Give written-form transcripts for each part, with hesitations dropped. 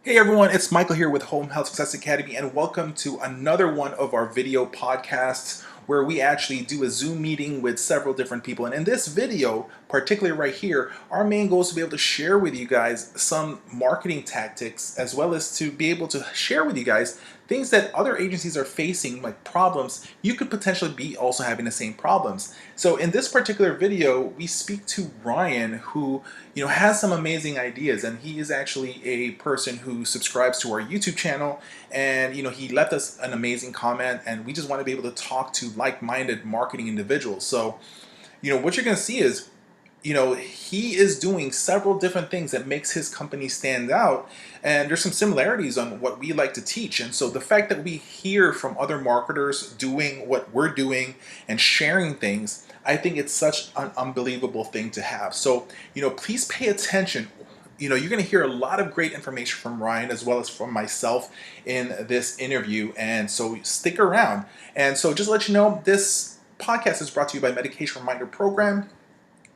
Hey everyone, it's Michael here with Home Health Success Academy, and welcome to another one of our video podcasts where we actually do a Zoom meeting with several different people. And in this video, particularly right here, our main goal is to be able to share with you guys some marketing tactics as well as to be able to share with you guys things that other agencies are facing, like problems you could potentially be also having the same problems. So in this particular video, we speak to Ryan, who has some amazing ideas, and he is actually a person who subscribes to our YouTube channel, and he left us an amazing comment, and we just want to be able to talk to like-minded marketing individuals. So what you're going to see is he is doing several different things that makes his company stand out, and there's some similarities on what we like to teach. And so the fact that we hear from other marketers doing what we're doing and sharing things, I think it's such an unbelievable thing to have. So please pay attention. You're going to hear a lot of great information from Ryan as well as from myself in this interview, and so stick around. And so just to let you know, this podcast is brought to you by Medication Reminder Program.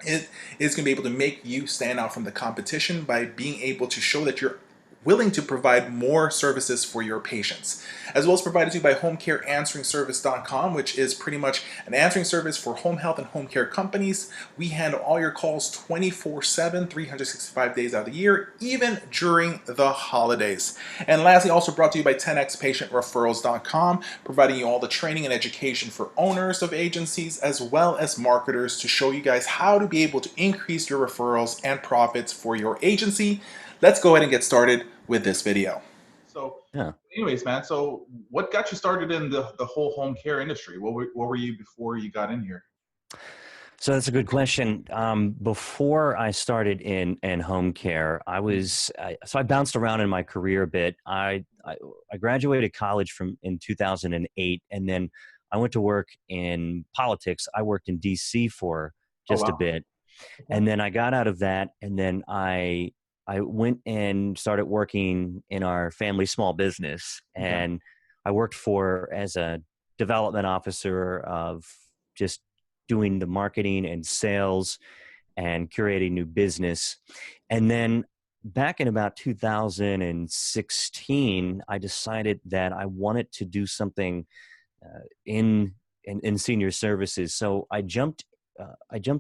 It is going to be able to make you stand out from the competition by being able to show that you're willing to provide more services for your patients, as well as provided to you by HomeCareAnsweringService.com, which is pretty much an answering service for home health and home care companies. We handle all your calls 24/7, 365 days out of the year, even during the holidays. And lastly, also brought to you by 10xPatientReferrals.com, providing you all the training and education for owners of agencies as well as marketers to show you guys how to be able to increase your referrals and profits for your agency. Let's go ahead and get started with this video. So Yeah. anyways, man, so what got you started in the whole home care industry? What were you before you got in here? So that's a good question. Before I started in home care, I bounced around in my career a bit. I graduated college in 2008, and then I went to work in politics. I worked in DC for Oh just a wow. bit, Okay. and then I got out of that, and then I went and started working in our family small business, Okay. and I worked for as a development officer of just doing the marketing and sales and curating new business. And then back in about 2016, I decided that I wanted to do something uh, in, in senior services. So I jumped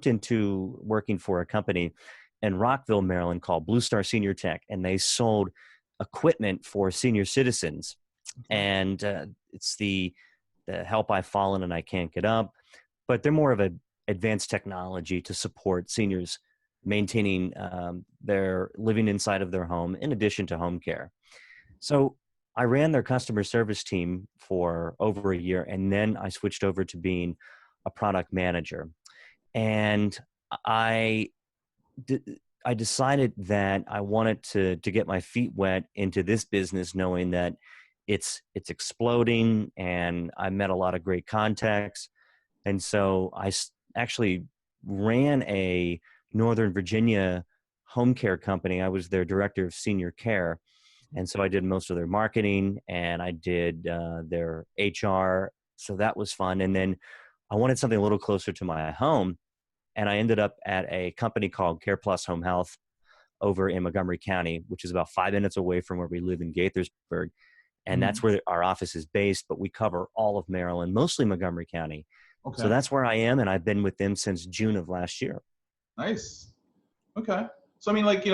into working for a company in Rockville, Maryland called Blue Star Senior Tech, and they sold equipment for senior citizens. Okay. And it's the help I've fallen and I can't get up, but they're more of a advanced technology to support seniors maintaining their living inside of their home in addition to home care. So I ran their customer service team for over a year, and then I switched over to being a product manager. And I I decided that I wanted to get my feet wet into this business, knowing that it's exploding, and I met a lot of great contacts. And so actually ran a Northern Virginia home care company. I was their director of senior care, and so I did most of their marketing, and I did their HR. So that was fun. And then I wanted something a little closer to my home, and I ended up at a company called Care Plus Home Health over in Montgomery County, which is about 5 minutes away from where we live in Gaithersburg. And that's Mhm. where our office is based, but we cover all of Maryland, mostly Montgomery County. So Okay. that's where I am, and I've been with them since June of last year. Nice. Okay. So I mean, like I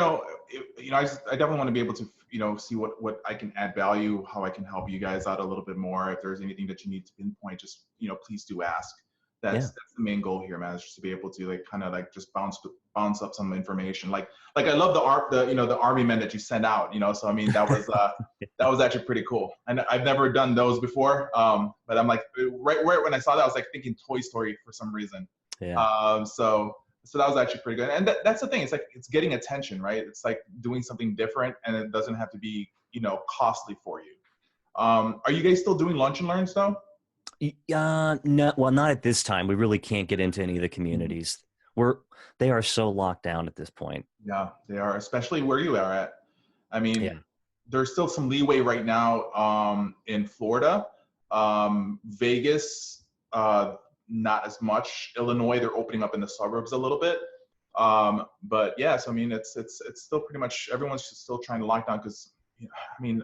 definitely want to be able to see what I can add value, how I can help you guys out a little bit more. If there's anything that you need to pinpoint, just please do ask. That's Yeah. that's the main goal here, man. Is just to be able to like kind of like just bounce up some information. Like I love the army men that you send out. So I mean that was actually pretty cool. And I've never done those before. But I'm like right when I saw that, I was like thinking Toy Story for some reason. Yeah. So that was actually pretty good. And that's the thing. It's like it's getting attention, right? It's like doing something different, and it doesn't have to be costly for you. Are you guys still doing lunch and learns though? No, well, not at this time. We really can't get into any of the Mhm. communities. They are so locked down at this point. Yeah, they are, especially where you are at. I mean, Yeah. there's still some leeway right now in Florida, Vegas, not as much. Illinois, they're opening up in the suburbs a little bit. But yeah, so I mean, it's still pretty much everyone's just still trying to lock down because I mean,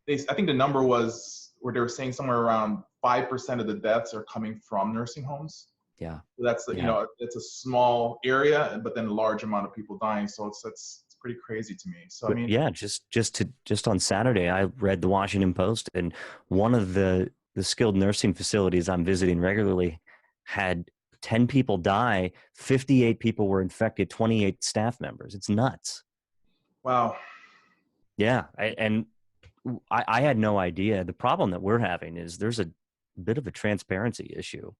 I think the number was where they were saying somewhere around 5% of the deaths are coming from nursing homes. Yeah. So that's, Yeah. it's a small area, but then a large amount of people dying. So it's pretty crazy to me. So, I But mean, yeah, just on Saturday, I read the Washington Post, and one of the skilled nursing facilities I'm visiting regularly had 10 people die, 58 people were infected, 28 staff members. It's nuts. wow. Yeah, I had no idea. The problem that we're having is there's a bit of a transparency issue.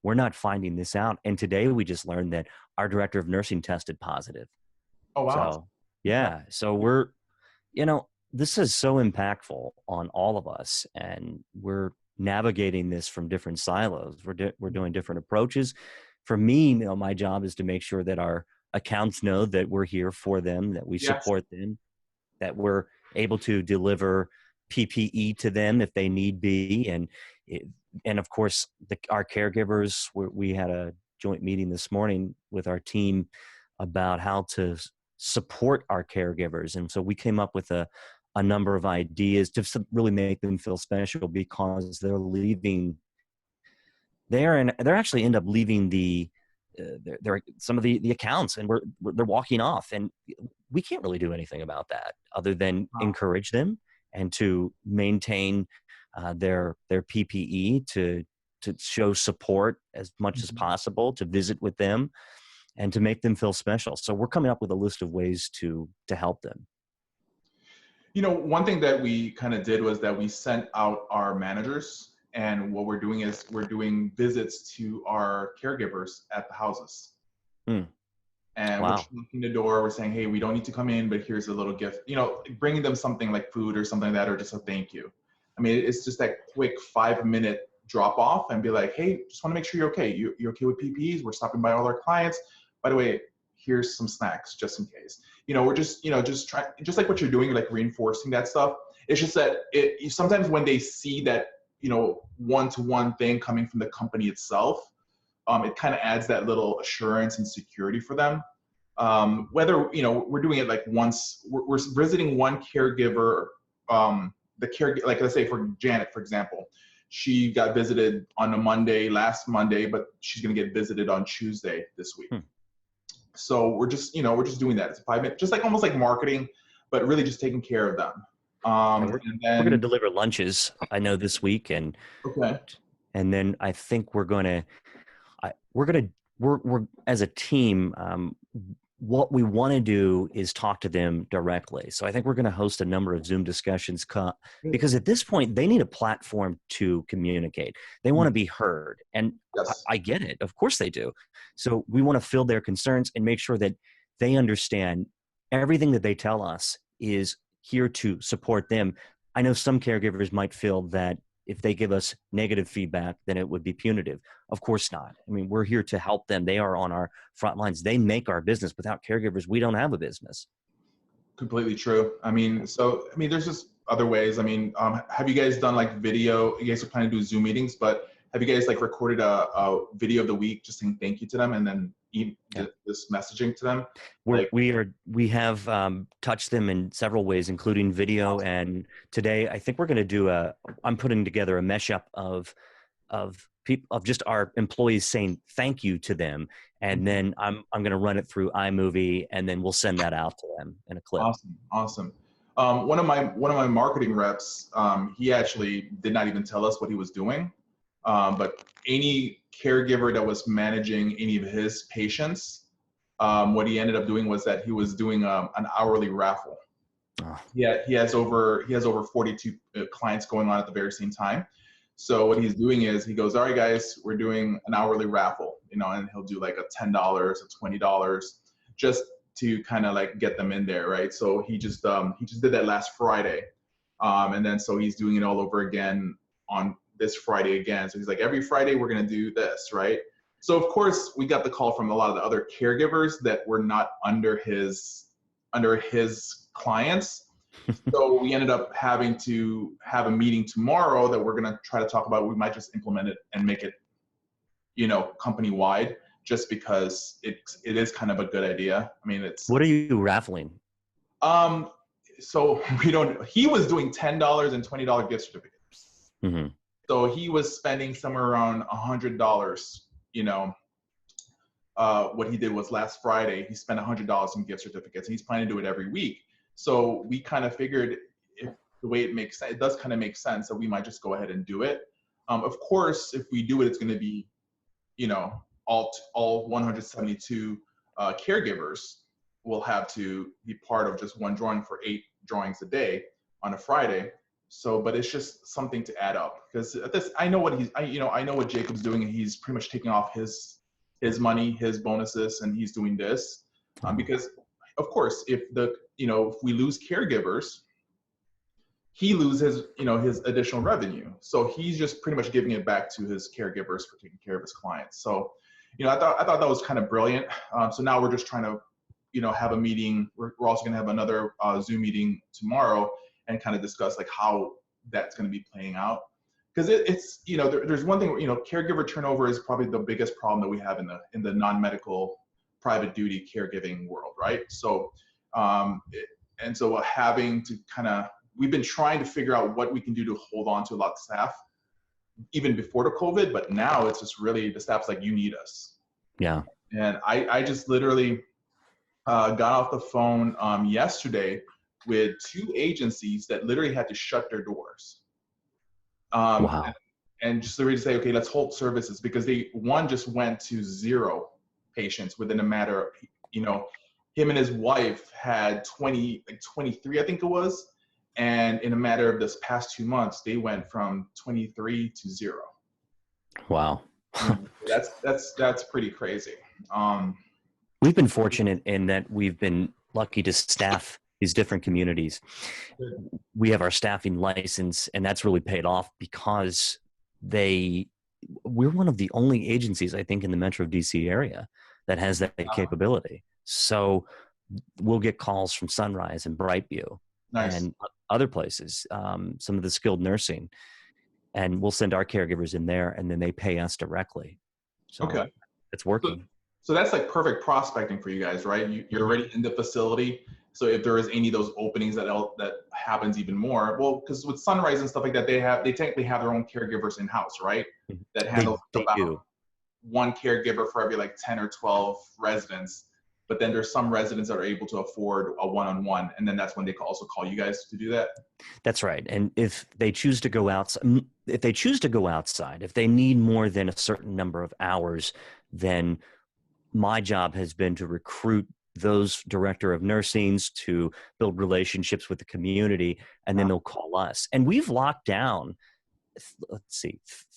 We're not finding this out, and today we just learned that our director of nursing tested positive. Oh, wow. So Okay. yeah, so we're this is so impactful on all of us, and we're navigating this from different silos. We're doing different approaches. For me, my job is to make sure that our accounts know that we're here for them, that we Yes. support them, that we're able to deliver PPE to them if they need be, and of course our caregivers. We had a joint meeting this morning with our team about how to support our caregivers, and so we came up with a number of ideas to really make them feel special because they're leaving there, and they're actually end up leaving they're some of the accounts, and they're walking off, and we can't really do anything about that other than Wow. encourage them and to maintain their PPE, to show support as much as Mhm. possible, to visit with them, and to make them feel special. So we're coming up with a list of ways to help them. One thing that we kind of did was that we sent out our managers, and what we're doing is we're doing visits to our caregivers at the houses. Hmm. And we're Wow. knocking the door. We're saying, hey, we don't need to come in, but here's a little gift. Bringing them something like food or something like that, or just a thank you. I mean, it's just that quick 5-minute drop off and be like, hey, just want to make sure you're okay. You're okay with PPEs? We're stopping by all our clients. By the way, here's some snacks just in case. We're just trying, just like what you're doing, like reinforcing that stuff. It's just that sometimes when they see that, one-to-one thing coming from the company itself, it kind of adds that little assurance and security for them. Whether we're doing it like once, we're visiting one caregiver, the care, like let's say for Janet, for example, she got visited on a Monday, last Monday, but she's going to get visited on Tuesday this week. Hmm. So we're just doing that. It's a 5 minute, just like almost like marketing, but really just taking care of them. Yeah, And we're going to then, deliver lunches, I know, this week, okay. and then I think we're going to we're as a team, what we want to do is talk to them directly. So I think we're going to host a number of Zoom discussions because at this point they need a platform to communicate. They want to be heard, and Yes. I get it. Of course they do. So we want to fill their concerns and make sure that they understand everything that they tell us is here to support them. I know some caregivers might feel that if they give us negative feedback, then it would be punitive. Of course not. I mean, we're here to help them. They are on our front lines. They make our business. Without caregivers, we don't have a business. Completely true. There's just other ways. Have you guys done like video? You guys are planning to do Zoom meetings, but have you guys like recorded a video of the week just saying thank you to them and then Yeah. this messaging to them? We're, Like, we are, we have touched them in several ways, including video. And today, I think we're going to I'm putting together a mesh up of people, of just our employees saying thank you to them, and then I'm going to run it through iMovie, and then we'll send that out to them in a clip. awesome, awesome. One of my marketing reps, he actually did not even tell us what he was doing. But any caregiver that was managing any of his patients, what he ended up doing was that he was doing an hourly raffle. Oh, Yeah, he has over 42 clients going on at the very same time. So what he's doing is he goes, all right, guys, we're doing an hourly raffle, and he'll do like a $10, a $20, just to kind of like get them in there, right? So he just did that last Friday, and then so he's doing it all over again on this Friday again. So he's like, every Friday we're gonna do this, right? So of course we got the call from a lot of the other caregivers that were not under his clients. So we ended up having to have a meeting tomorrow that we're going to try to talk about. We might just implement it and make it, company wide, just because it is kind of a good idea. I mean, it's what are you raffling? um so he was doing $10 and $20 gift certificates. Mm-hmm. So he was spending somewhere around $100, what he did was last Friday, he spent $100 in gift certificates, and he's planning to do it every week. So we kind of figured, if the way it makes sense, it does kind of make sense that we might just go ahead and do it. Of course, if we do it, it's going to be, all 172 caregivers will have to be part of just one drawing for 8 drawings a day on a Friday. So, but it's just something to add up, because at this, I know what Jacob's doing, and he's pretty much taking off his money, his bonuses, and he's doing this because, of course, if we lose caregivers, he loses, his additional revenue. So he's just pretty much giving it back to his caregivers for taking care of his clients. So, I thought that was kind of brilliant. So now we're just trying to, have a meeting. We're also going to have another Zoom meeting tomorrow and kind of discuss like how that's going to be playing out. Because it's, there's one thing, caregiver turnover is probably the biggest problem that we have in the non-medical private duty caregiving world, right? So, and so having to we've been trying to figure out what we can do to hold on to a lot of staff, even before the COVID, but now it's just really, the staff's like, you need us. Yeah. And I just literally got off the phone yesterday with 2 agencies that literally had to shut their doors. Wow. And just literally say, okay, let's hold services, because one just went to 0 patients within a matter of, him and his wife had 23, I think it was. And in a matter of this past 2 months, they went from 23 to 0. Wow. That's pretty crazy. We've been fortunate in that we've been lucky to staff these different communities. We have our staffing license, and that's really paid off because we're one of the only agencies, I think, in the Metro DC area that has that capability. So we'll get calls from Sunrise and Brightview and other places, some of the skilled nursing, and we'll send our caregivers in there, and then they pay us directly. So it's working. So that's like perfect prospecting for you guys, right? You're already in the facility. So if there is any of those openings that happens even more, well, because with Sunrise and stuff like that, they technically have their own caregivers in house, right? That handles about 1 caregiver for every like 10 or 12 residents. But then there's some residents that are able to afford a one-on-one, and then that's when they also call you guys to do that. That's right. And if they choose to go outside, if they need more than a certain number of hours, then my job has been to recruit those director of nursings to build relationships with the community, and then they'll call us. And we've locked down,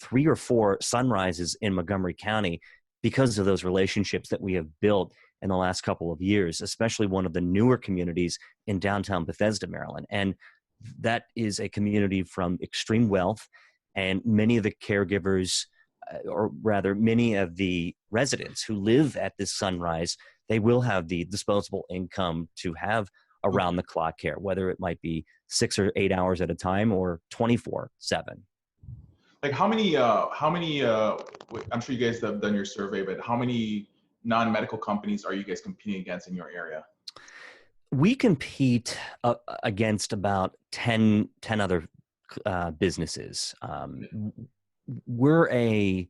3 or 4 Sunrises in Montgomery County because of those relationships that we have built in the last couple of years, especially one of the newer communities in downtown Bethesda, Maryland. And that is a community from extreme wealth, and many of the caregivers, or rather many of the residents who live at this Sunrise, they will have the disposable income to have around the clock care, whether it might be 6 or 8 hours at a time or 24/7. Like how many, I'm sure you guys have done your survey, but how many non-medical companies are you guys competing against in your area? We compete against about 10 other businesses. We're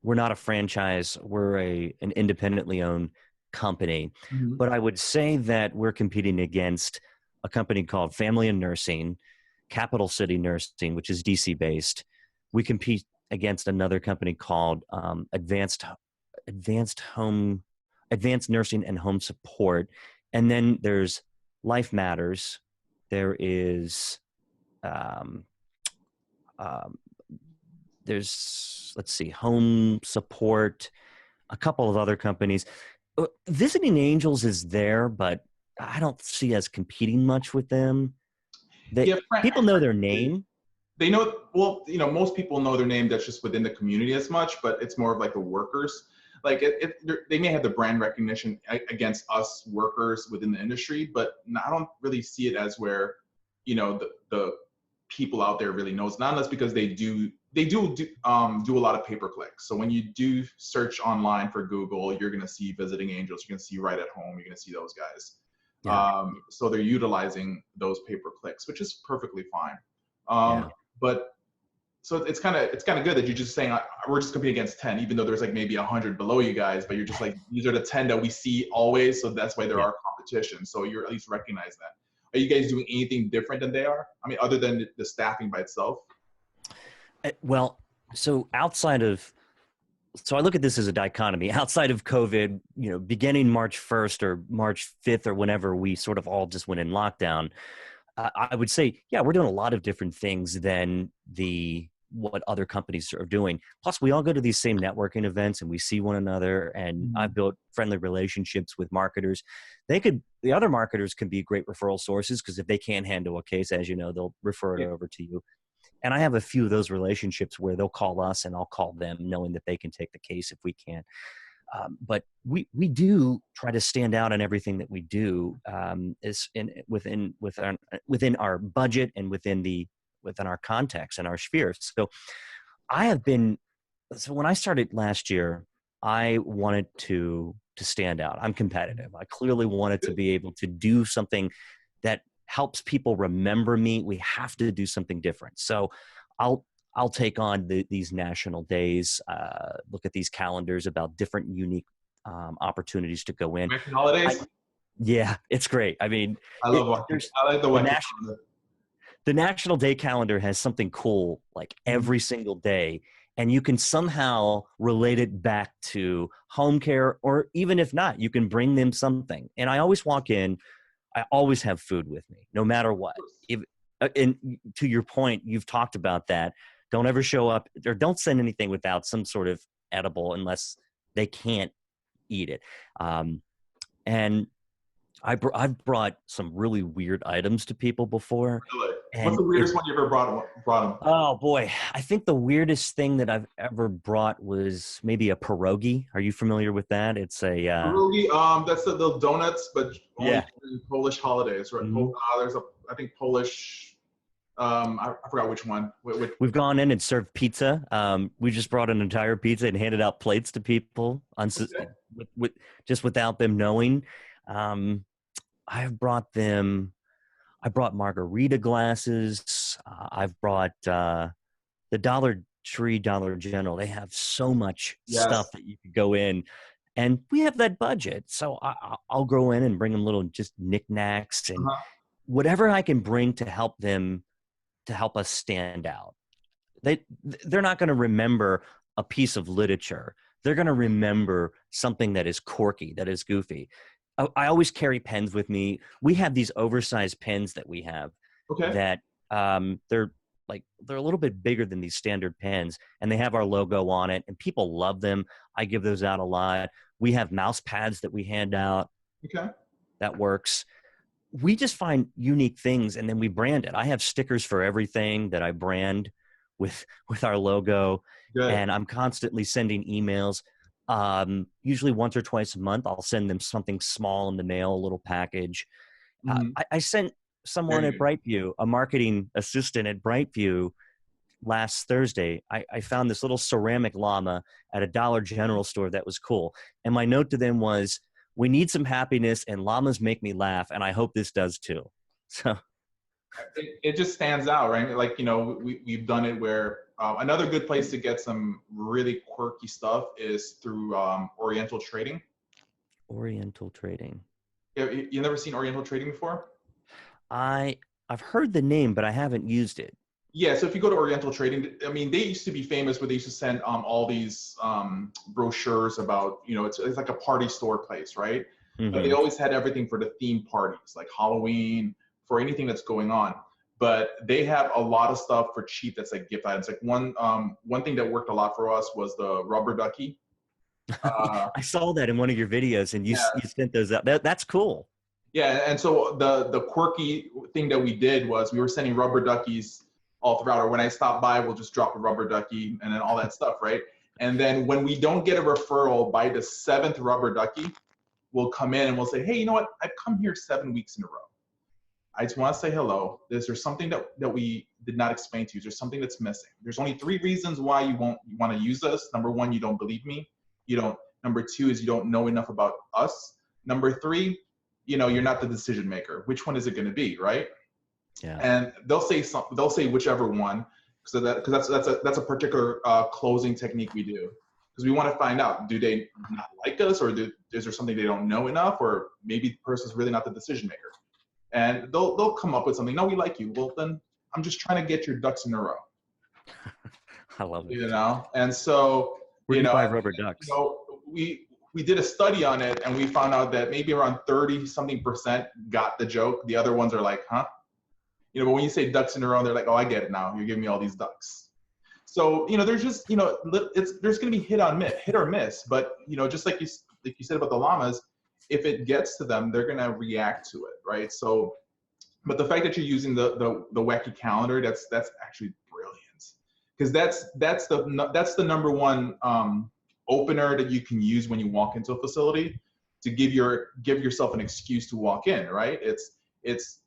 not a franchise. We're an independently owned company, but I would say that we're competing against a company called Family and Nursing, Capital City Nursing, which is DC based. We compete against another company called Advanced Nursing and Home Support, and then there's Life Matters. There is there's Home Support, a couple of other companies. Visiting Angels is there, but I don't see us competing much with them. People know their name. They know, well, most people know their name that's just within the community as much, but it's more of like the workers. Like they may have the brand recognition against us workers within the industry, but I don't really see it as where, the people out there really knows. Not unless because they do a lot of pay-per-click. So when you do search online for Google, you're going to see Visiting Angels, you're going to see Right at Home, you're going to see those guys. Yeah. So they're utilizing those pay-per-clicks, which is perfectly fine. Um, Yeah. but so it's kind of good that you're just saying we're just competing against 10, even though there's like maybe 100 below you guys, but you're just like, these are the 10 that we see always, so that's why there Yeah. are competition. So you're at least recognize that. Are you guys doing anything different than they are? I mean, other than the staffing by itself? Well, so outside of, so I look at this as a dichotomy. Outside of COVID, beginning March 1st or March 5th or whenever we sort of all just went in lockdown, I would say, yeah, we're doing a lot of different things than what other companies are doing. Plus, we all go to these same networking events and we see one another. And I've built friendly relationships with marketers. The other marketers can be great referral sources because if they can't handle a case, as you know, they'll refer it over to you. And I have a few of those relationships where they'll call us and I'll call them, knowing that they can take the case if we can't. But we do try to stand out in everything that we do, within our budget and within our context and our spheres. So I have been. So when I started last year, I wanted to stand out. I'm competitive. I clearly wanted to be able to do something that helps people remember me. We have to do something different. So I'll I'll take on these national days, look at these calendars about different unique opportunities to go in. American holidays? Yeah, it's great. I mean, I love Wacky. there's I like the the Wacky national calendar. the National Day calendar has something cool like Mhm. every single day, and you can somehow relate it back to home care, or even if not, you can bring them something. And I always walk in, I always have food with me, no matter what. If, and to your point, you've talked about that. Don't ever show up or don't send anything without some sort of edible unless they can't eat it. And I've brought some really weird items to people before, Really? What's and the it weirdest one you ever brought them? oh boy, I think the weirdest thing that I've ever brought was maybe a pierogi. Are you familiar with that? It's a Pierogi, that's the little donuts, but only yeah. in Polish holidays, right? Mhm. There's I think Polish. I forgot which one. We've gone in and served pizza. We just brought an entire pizza and handed out plates to people Okay. just without them knowing. Um, I've brought them. I brought margarita glasses. I've brought the Dollar Tree, Dollar General. They have so much Yes. stuff that you could go in, and we have that budget. So I'll go in and bring them little just knickknacks and Uh-huh. whatever I can bring to help them to help us stand out. They're not going to remember a piece of literature. They're going to remember something that is quirky, that is goofy. I always carry pens with me. We have these oversized pens that we have Okay. that they're they're a little bit bigger than these standard pens, and they have our logo on it, and people love them. I give those out a lot. We have mouse pads that we hand out. Okay. That works. We just find unique things and then we brand it. I have stickers for everything that I brand with our logo, Good. and I'm constantly sending emails. Usually once or twice a month, I'll send them something small in the mail, a little package. Hmm. I sent someone Very at good. Brightview, a marketing assistant at Brightview, last Thursday. I found this little ceramic llama at a Dollar General store that was cool. And my note to them was, we need some happiness and llamas make me laugh. And I hope this does too. So, It just stands out, right? Like, we've done it where another good place to get some really quirky stuff is through Oriental Trading. Oriental Trading. You never seen Oriental Trading before? I, I've heard the name, but I haven't used it. Yeah, so if you go to Oriental Trading, I mean, they used to be famous where they used to send all these brochures about, it's like a party store place, right? But they Hmm. always had everything for the theme parties, like Halloween, for anything that's going on. But they have a lot of stuff for cheap that's like gift items. Like one thing that worked a lot for us was the rubber ducky. Uh, I saw that in one of your videos and yeah, you sent those out. That's cool. yeah, and so the quirky thing that we did was we were sending rubber duckies all throughout. Or when I stop by, we'll just drop a rubber ducky and then all that stuff, right? And then when we don't get a referral by the seventh rubber ducky, we'll come in and we'll say, hey, you know what? I've come here 7 weeks in a row. I just want to say hello. Is there something that we did not explain to you? Is there something that's missing? There's only 3 reasons why you want to use us. Number one, you don't believe me. You don't. Number two is you don't know enough about us. Number three, you're not the decision maker. Which one is it going to be, right? Yeah. And they'll say something. They'll say whichever one. So because that's a particular closing technique we do, because we want to find out, do they not like us, or is there something they don't know enough, or maybe the person's really not the decision maker. And they'll come up with something. No, we like you. Well, then I'm just trying to get your ducks in a row. I love it. And so Where do you buy rubber ducks? we did a study on it, and we found out that maybe around 30 something percent got the joke. The other ones are like, huh? But when you say ducks in a row, they're like, oh, I get it now. You're giving me all these ducks. So there's just there's going to be hit or miss. But just like you said about the llamas, if it gets to them, they're going to react to it, right? So, but the fact that you're using the wacky calendar, that's actually brilliant, because that's the number one opener that you can use when you walk into a facility to give yourself an excuse to walk in, right? It's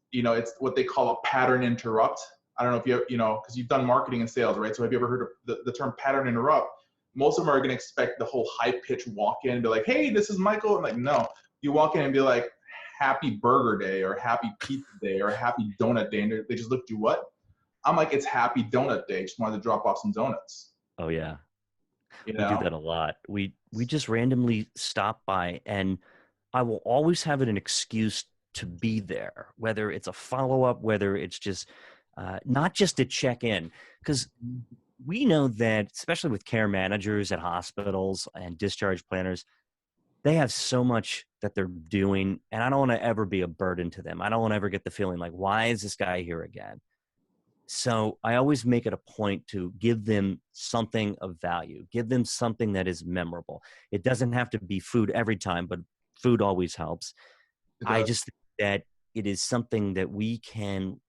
what they call a pattern interrupt. I don't know if because you've done marketing and sales, right? So have you ever heard of the term pattern interrupt? Most of them are going to expect the whole high pitch walk in and be like, hey, this is Michael. I'm like, no, you walk in and be like, happy burger day, or happy pizza day, or happy donut day. And they just look at you, what? I'm like, it's happy donut day. Just wanted to drop off some donuts. Oh yeah. We do that a lot. We just randomly stop by, and I will always have an excuse to be there, whether it's a follow-up, whether it's just not just to check in, because we know that, especially with care managers at hospitals and discharge planners, they have so much that they're doing, and I don't want to ever be a burden to them. I don't want to ever get the feeling like, why is this guy here again? So I always make it a point to give them something of value, give them something that is memorable. It doesn't have to be food every time, but food always helps. I just think that it is something that we can,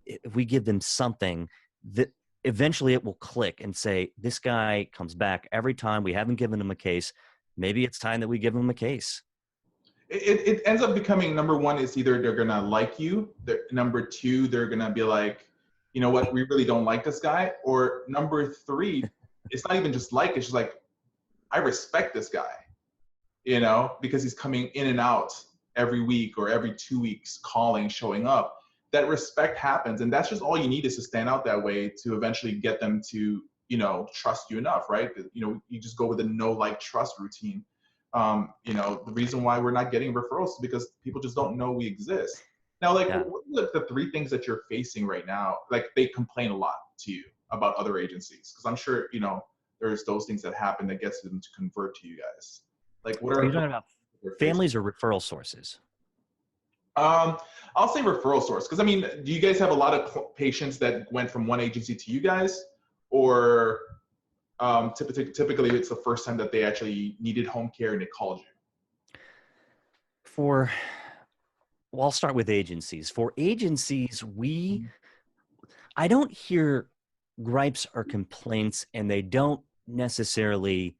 if we give them something, that eventually it will click and say, this guy comes back every time. We haven't given him a case. Maybe it's time that we give him a case. It ends up becoming, number one, is either they're going to like you. Number two, they're going to be like, you know what, we really don't like this guy. Or number three, it's not even just like, it's just like, I respect this guy, because he's coming in and out every week or every 2 weeks, calling, showing up. That respect happens. And that's just all you need, is to stand out that way to eventually get them to, trust you enough, right? You just go with a know, like, trust routine. The reason why we're not getting referrals is because people just don't know we exist. Now, like, what are the three things that you're facing right now? Like, they complain a lot to you about other agencies, because I'm sure, there's those things that happen that gets them to convert to you guys. Like, what are you talking about? Families or referral sources? I'll say referral source, because do you guys have a lot of patients that went from one agency to you guys, or typically it's the first time that they actually needed home care and they called you? I'll start with agencies. For agencies, I don't hear gripes or complaints, and they don't necessarily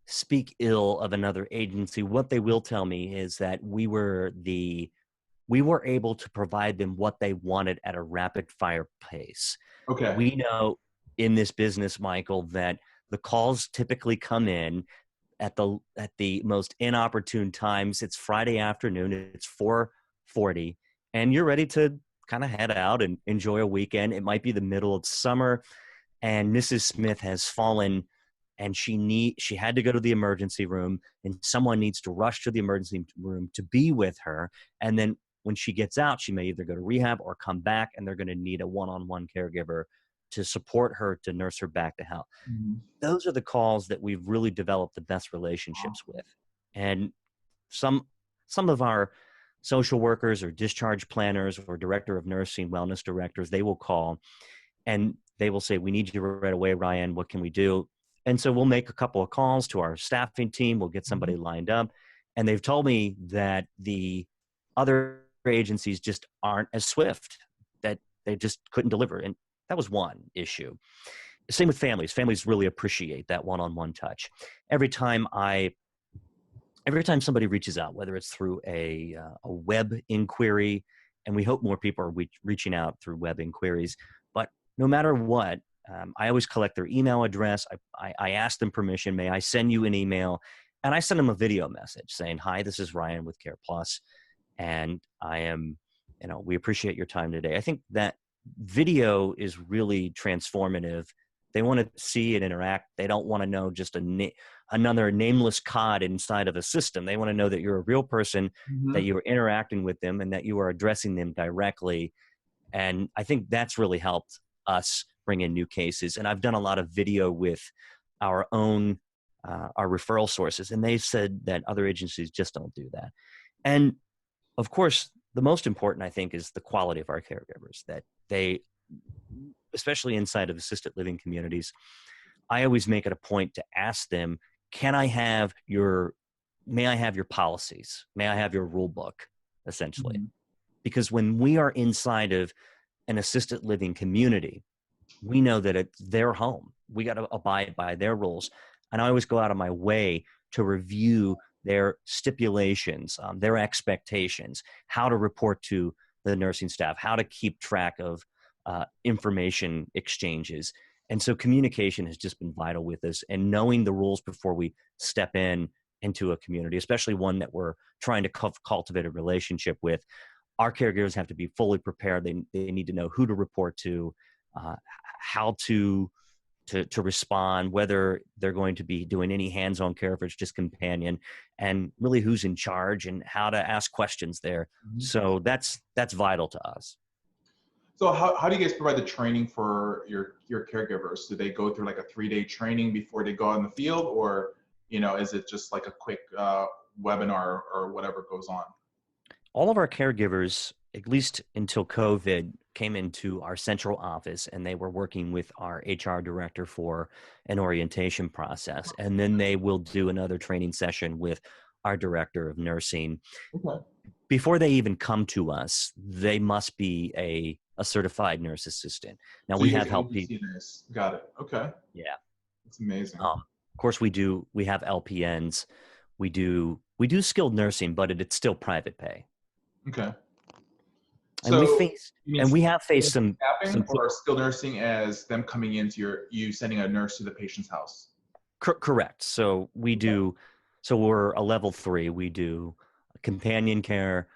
speak ill of another agency. What they will tell me is that we were able to provide them what they wanted at a rapid fire pace. Okay. We know in this business, Michael, that the calls typically come in at the most inopportune times. It's Friday afternoon. It's 4:40, and you're ready to kind of head out and enjoy a weekend. It might be the middle of summer, and Mrs. Smith has fallen, and she had to go to the emergency room, and someone needs to rush to the emergency room to be with her. And then when she gets out, she may either go to rehab or come back, and they're going to need a one-on-one caregiver to support her, to nurse her back to health. Mm-hmm. Those are the calls that we've really developed the best relationships with. And some of our social workers or discharge planners or director of nursing, wellness directors, they will call and they will say, we need you right away, Ryan. What can we do? And so we'll make a couple of calls to our staffing team. We'll get somebody lined up. And they've told me that the other agencies just aren't as swift, that they just couldn't deliver. And that was one issue. Same with families. Families really appreciate that one-on-one touch. Every time somebody reaches out, whether it's through a web inquiry, and we hope more people are reaching out through web inquiries, but no matter what, I always collect their email address. I ask them permission. May I send you an email? And I send them a video message saying, "Hi, this is Ryan with Care Plus, and I am, we appreciate your time today." I think that video is really transformative. They want to see and interact. They don't want to know just another nameless cod inside of a system. They want to know that you're a real person, that Hmm. you're interacting with them, and that you are addressing them directly. And I think that's really helped us bring in new cases. And I've done a lot of video with our own, our referral sources, and they said that other agencies just don't do that. And of course, the most important, I think, is the quality of our caregivers, that they, especially inside of assisted living communities, I always make it a point to ask them, can I have your, may I have your policies? May I have your rule book, essentially? Hmm. Because when we are inside of an assisted living community, we know that it's their home. We got to abide by their rules. And I always go out of my way to review their stipulations, their expectations, how to report to the nursing staff, how to keep track of information exchanges. And so communication has just been vital with us, and knowing the rules before we step into a community, especially one that we're trying to cultivate a relationship with. Our caregivers have to be fully prepared. They need to know who to report to, uh, how to respond, whether they're going to be doing any hands-on care, if it's just companion, and really who's in charge and how to ask questions there. So that's vital to us. So how do you guys provide the training for your caregivers? Do they go through like a 3-day training before they go out in the field, or is it just like a quick webinar or whatever goes on? All of our caregivers, at least until COVID, came into our central office, and they were working with our HR director for an orientation process. And then they will do another training session with our director of nursing. Okay. Before they even come to us, they must be a certified nurse assistant. Now So we you guys have are help people. ABC nurse. Got it. Okay. Yeah. That's amazing. Of course we have LPNs. We do skilled nursing, but it's still private pay. Okay. And we So face you mean and we skilled have faced nursing some staffing, or skilled nursing as them coming into you sending a nurse to the patient's house? correct. So we Okay. do. So we're a level 3. We do companion care.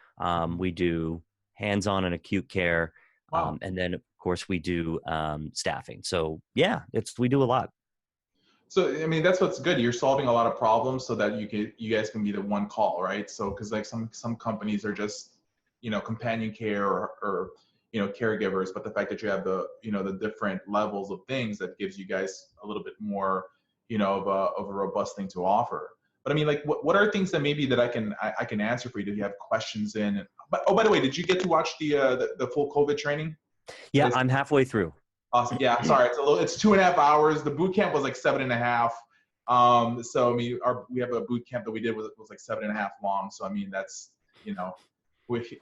We do hands-on and acute care, Wow. and then of course we do staffing. So yeah, we do a lot. So I mean that's what's good. You're solving a lot of problems so that you guys can be the one call, right? So because like some companies are just companion care or caregivers, but the fact that you have the the different levels of things, that gives you guys a little bit more of a robust thing to offer. But I mean, like what are things that maybe that I can answer for you? Do you have questions in? But oh, by the way, did you get to watch the full COVID training? Yeah, Did I I'm halfway through. Awesome. Yeah, sorry. It's 2.5 hours. The boot camp was like 7.5. So I mean, we have a boot camp that we did was like 7.5 long. So I mean, that's you know, we,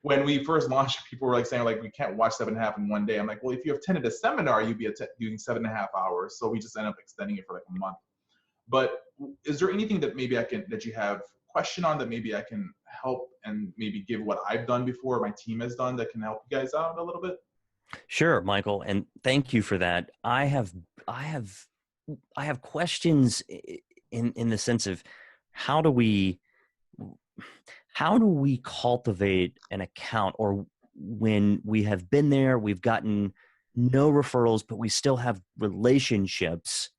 when we first launched, people were like saying like we can't watch 7.5 in one day. I'm like, well, if you attended a seminar, you'd be doing 7.5 hours. So we just end up extending it for like a month. But is there anything that maybe that you have question on, that maybe I can help and maybe give what I've done before, my team has done, that can help you guys out a little bit? Sure, Michael, and thank you for that. I have I have questions in the sense of how do we how do we cultivate an account, or when we have been there, we've gotten no referrals, but we still have relationships,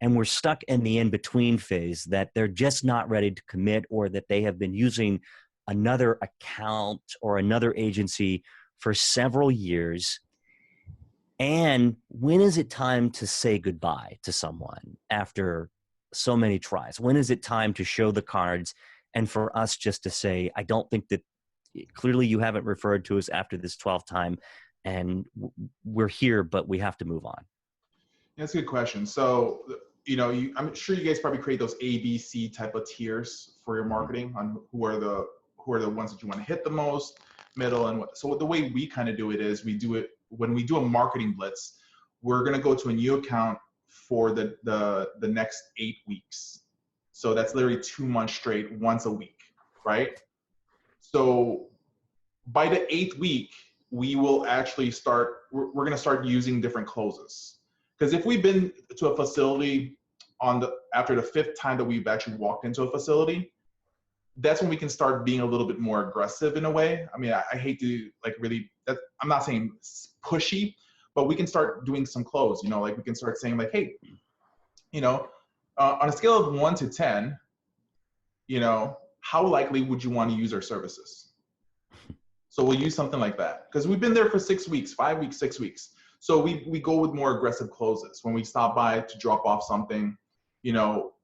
and we're stuck in the in between phase, that they're just not ready to commit, or that they have been using another account or another agency for several years. And when is it time to say goodbye to someone after so many tries? When is it time to show the cards, and for us just to say, I don't think that, clearly you haven't referred to us after this 12th time, and we're here, but we have to move on. That's a good question. So, I'm sure you guys probably create those A, B, C type of tiers for your marketing on who are the ones that you want to hit the most, middle, and what. So the way we kind of do it is we do it when we do a marketing blitz. We're gonna go to a new account for the next 8 weeks. So that's literally 2 months straight, once a week, right? So by the 8th week, we will actually start. We're gonna start using different closes. Because if we've been to a facility after the fifth time that we've actually walked into a facility, that's when we can start being a little bit more aggressive in a way. I mean, I hate to like really, I'm not saying pushy, but we can start doing some close, you know, like we can start saying like, hey, you know, on a scale of 1 to 10, you know, how likely would you want to use our services? So we'll use something like that because we've been there for 6 weeks, 5 weeks, 6 weeks. So we go with more aggressive closes when we stop by to drop off something, you know,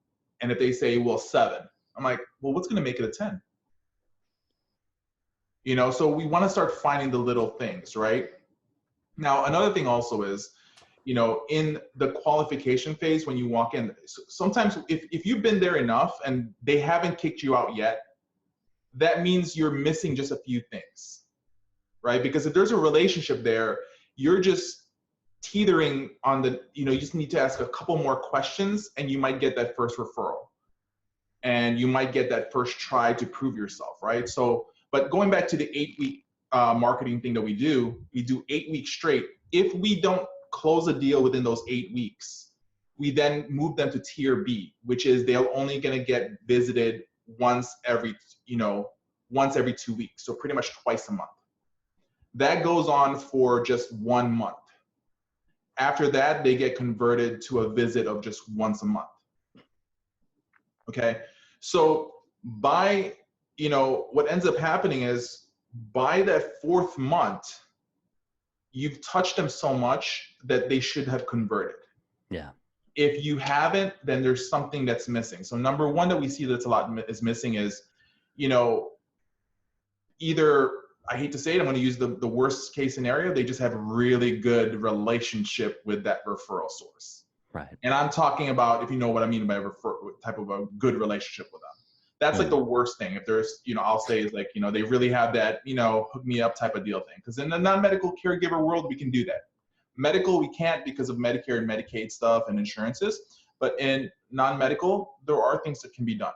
and if they say, well, 7, I'm like, well, what's going to make it a 10? You know, so we want to start finding the little things, right? Now, another thing also is, you know, in the qualification phase, when you walk in, sometimes if you've been there enough and they haven't kicked you out yet, that means you're missing just a few things, right? Because if there's a relationship there, you're just teetering on the, you know, you just need to ask a couple more questions and you might get that first referral. And you might get that first try to prove yourself, right? So, but going back to the 8-week marketing thing that we do 8 weeks straight. If we don't close a deal within those 8 weeks, we then move them to tier B, which is they're only going to get visited once every 2 weeks. So pretty much twice a month. That goes on for just 1 month. After that, they get converted to a visit of just once a month. Okay. So by, you know, what ends up happening is by that 4th month, you've touched them so much that they should have converted. Yeah. If you haven't, then there's something that's missing. So number one that we see that's a lot is missing is, you know, either, I hate to say it, I'm going to use the worst case scenario, they just have a really good relationship with that referral source. Right. And I'm talking about, if you know what I mean by type of a good relationship with them. That's like the worst thing. If there's, you know, I'll say is like, you know, they really have that, you know, hook me up type of deal thing. Because in the non-medical caregiver world, we can do that. Medical, we can't because of Medicare and Medicaid stuff and insurances. But in non-medical, there are things that can be done.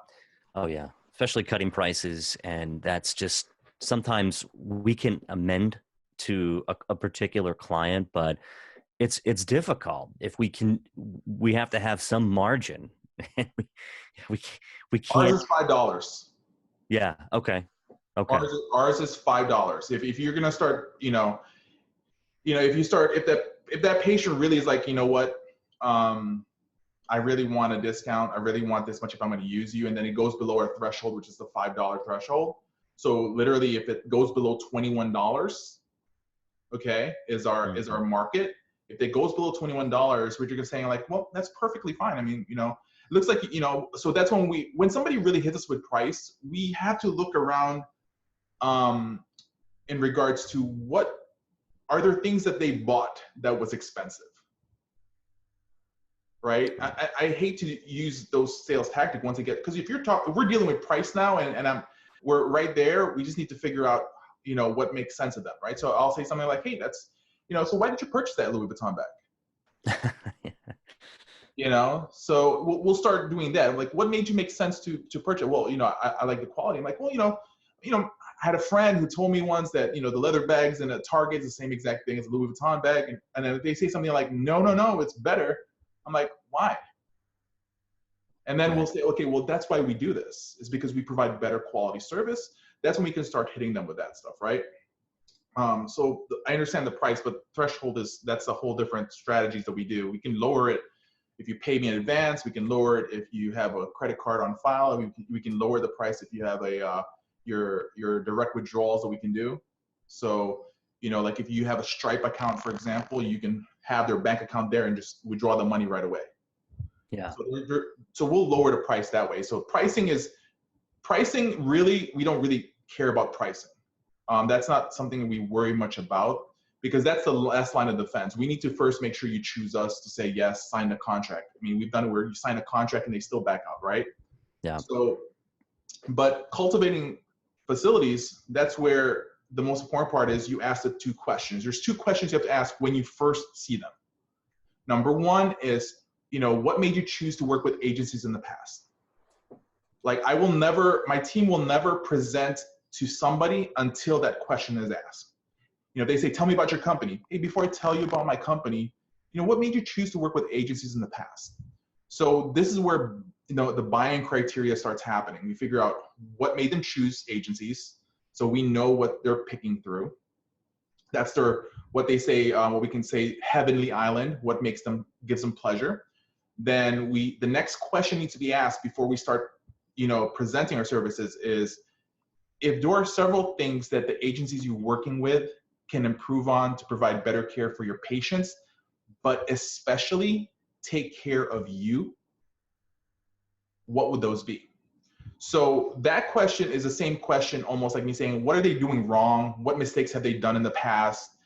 Oh yeah, especially cutting prices, and that's just sometimes we can amend to a particular client, but it's difficult. If we have to have some margin. we can't. Ours is $5. Yeah. Okay. Ours is $5. If you're gonna start, if that patient really is like, you know what, I really want a discount. I really want this much if I'm going to use you, and then it goes below our threshold, which is the $5 threshold. So literally, if it goes below $21, okay, is our market. If it goes below $21, we're just saying like, well, that's perfectly fine. I mean, you know, it looks like, you know, so that's when somebody really hits us with price, we have to look around in regards to what are there things that they bought that was expensive, right? I hate to use those sales tactics once again, because if we're dealing with price now and we're right there, we just need to figure out, you know, what makes sense of them, right? So I'll say something like, hey, that's, you know, so why did you purchase that Louis Vuitton bag? You know, so we'll start doing that. Like, what made you make sense to purchase? Well, you know, I like the quality. I'm like, well, you know, I had a friend who told me once that, you know, the leather bags in a Target is the same exact thing as a Louis Vuitton bag. And then they say something like, no, it's better. I'm like, why? And then we'll say, okay, well, that's why we do this, is because we provide better quality service. That's when we can start hitting them with that stuff, right? So I understand the price, but threshold that's a whole different strategies that we do. We can lower it if you pay me in advance. We can lower it if you have a credit card on file. We can lower the price if you have your direct withdrawals that we can do. So, you know, like if you have a Stripe account, for example, you can have their bank account there and just withdraw the money right away. Yeah. So we'll lower the price that way. So pricing really, we don't really care about pricing. That's not something we worry much about, because that's the last line of defense. We need to first make sure you choose us to say, yes, sign the contract. I mean, we've done it where you sign a contract and they still back out, right? Yeah. So, but cultivating facilities, that's where the most important part is you ask the 2 questions. There's 2 questions you have to ask when you first see them. Number one is, you know, what made you choose to work with agencies in the past? Like my team will never present to somebody until that question is asked. You know, they say, tell me about your company. Hey, before I tell you about my company, you know, what made you choose to work with agencies in the past? So this is where, the buying criteria starts happening. We figure out what made them choose agencies, so we know what they're picking through. That's what they say, what we can say, heavenly island, what gives them pleasure. Then the next question needs to be asked before we start, presenting our services is, if there are several things that the agencies you're working with can improve on to provide better care for your patients, but especially take care of you, what would those be? So that question is the same question, almost like me saying, what are they doing wrong? What mistakes have they done in the past?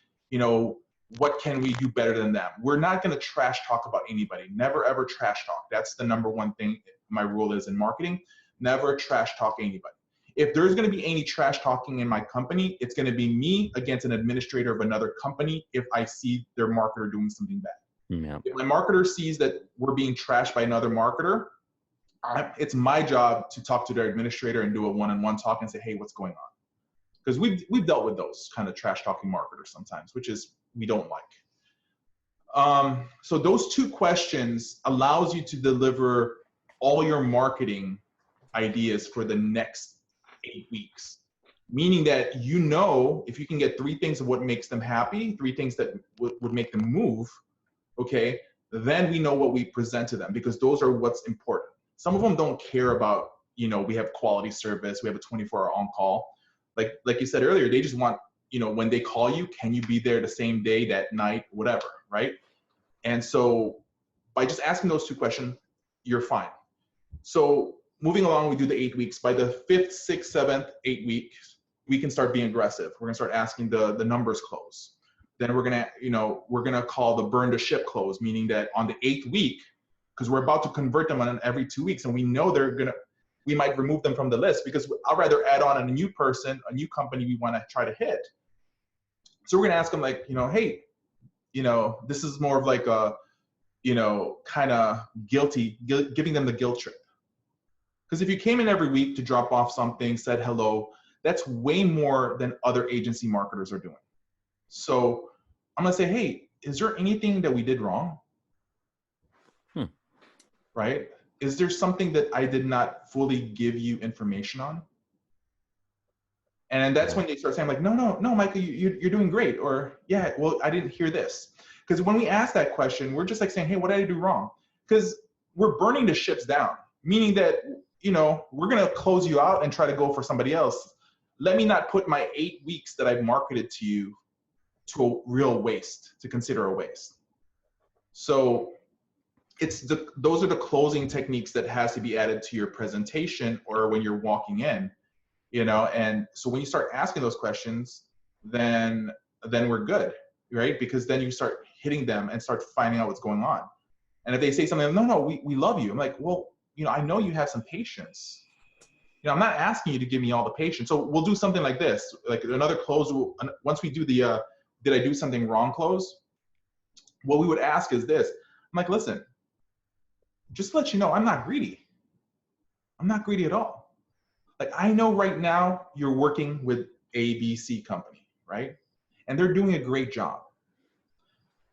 What can we do better than them? We're not going to trash talk about anybody. Never, ever trash talk. That's the number one thing my rule is in marketing. Never trash talk anybody. If there's going to be any trash talking in my company, it's going to be me against an administrator of another company if I see their marketer doing something bad. Yeah. If my marketer sees that we're being trashed by another marketer, it's my job to talk to their administrator and do a one-on-one talk and say, hey, what's going on? Because we've dealt with those kind of trash talking marketers sometimes, which is we don't like. So those two questions allows you to deliver all your marketing ideas for the next 8 weeks. Meaning that, if you can get 3 things of what makes them happy, 3 things that would make them move, okay, then we know what we present to them, because those are what's important. Some of them don't care about, we have quality service, we have a 24-hour on-call. Like you said earlier, they just want, when they call you, can you be there the same day, that night, whatever, right? And so by just asking those 2 questions, you're fine. So moving along, we do the 8 weeks. By the 5th, 6th, 7th, 8 weeks, we can start being aggressive. We're gonna start asking the numbers close. Then we're gonna call the burn to ship close, meaning that on the 8th week, because we're about to convert them on every 2 weeks, and we know we might remove them from the list, because I'd rather add on a new person, a new company we want to try to hit. So we're gonna ask them, like, hey, this is more of like a, kind of giving them the guilt trip. Because if you came in every week to drop off something, said hello, that's way more than other agency marketers are doing. So I'm gonna say, hey, is there anything that we did wrong? Right? Is there something that I did not fully give you information on? And that's when they start saying, like, no, Michael, you're doing great. Or, yeah, well, I didn't hear this. Because when we ask that question, we're just like saying, hey, what did I do wrong? Because we're burning the ships down, meaning that, we're going to close you out and try to go for somebody else. Let me not put my 8 weeks that I've marketed to you to a real waste, to consider a waste. So those are the closing techniques that has to be added to your presentation or when you're walking in, and so when you start asking those questions, then we're good, right? Because then you start hitting them and start finding out what's going on. And if they say something, no, we love you. I'm like, well, I know you have some patience. I'm not asking you to give me all the patience. So we'll do something like this, like another close. Once we do the, did I do something wrong close? What we would ask is this. I'm like, listen, just to let you know, I'm not greedy. I'm not greedy at all. Like, I know right now you're working with ABC company, right? And they're doing a great job.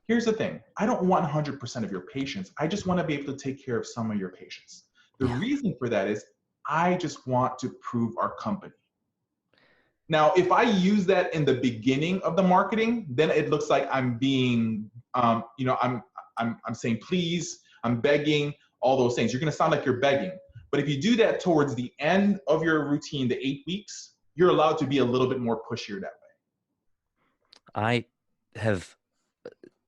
Here's the thing. I don't want 100% of your patients. I just want to be able to take care of some of your patients. The reason for that is I just want to prove our company. Now, if I use that in the beginning of the marketing, then it looks like I'm being, I'm saying please, I'm begging, all those things. You're going to sound like you're begging. But if you do that towards the end of your routine, the 8 weeks, you're allowed to be a little bit more pushier that way. I have,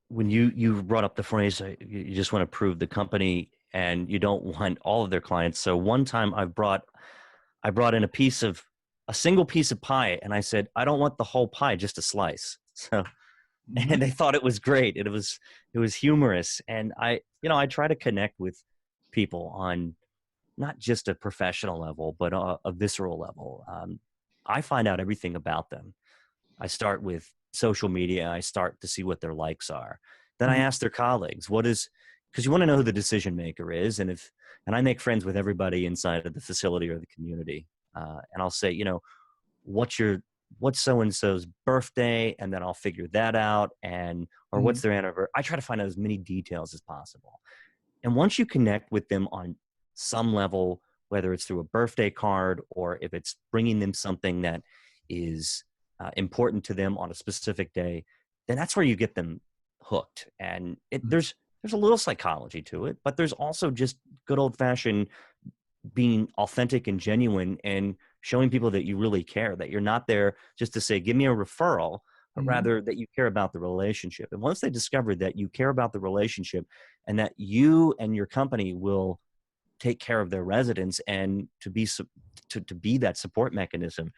when you brought up the phrase, you just want to prove the company and you don't want all of their clients. So one time I brought in a single piece of pie, and I said, I don't want the whole pie, just a slice. So, and they thought it was great. It was humorous. And I try to connect with people on not just a professional level, but a visceral level. I find out everything about them. I start with social media. I start to see what their likes are. Then I ask their colleagues, because you want to know who the decision maker is. And I make friends with everybody inside of the facility or the community. And I'll say, what's so-and-so's birthday? And then I'll figure that out. Or what's their anniversary? I try to find out as many details as possible. And once you connect with them on some level, whether it's through a birthday card or if it's bringing them something that is important to them on a specific day, then that's where you get them hooked. And there's a little psychology to it, but there's also just good old fashioned being authentic and genuine and showing people that you really care, that you're not there just to say, give me a referral, but Mhm. rather that you care about the relationship. And once they discover that you care about the relationship and that you and your company will take care of their residents and to be that support mechanism,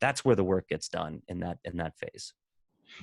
that's where the work gets done in that phase.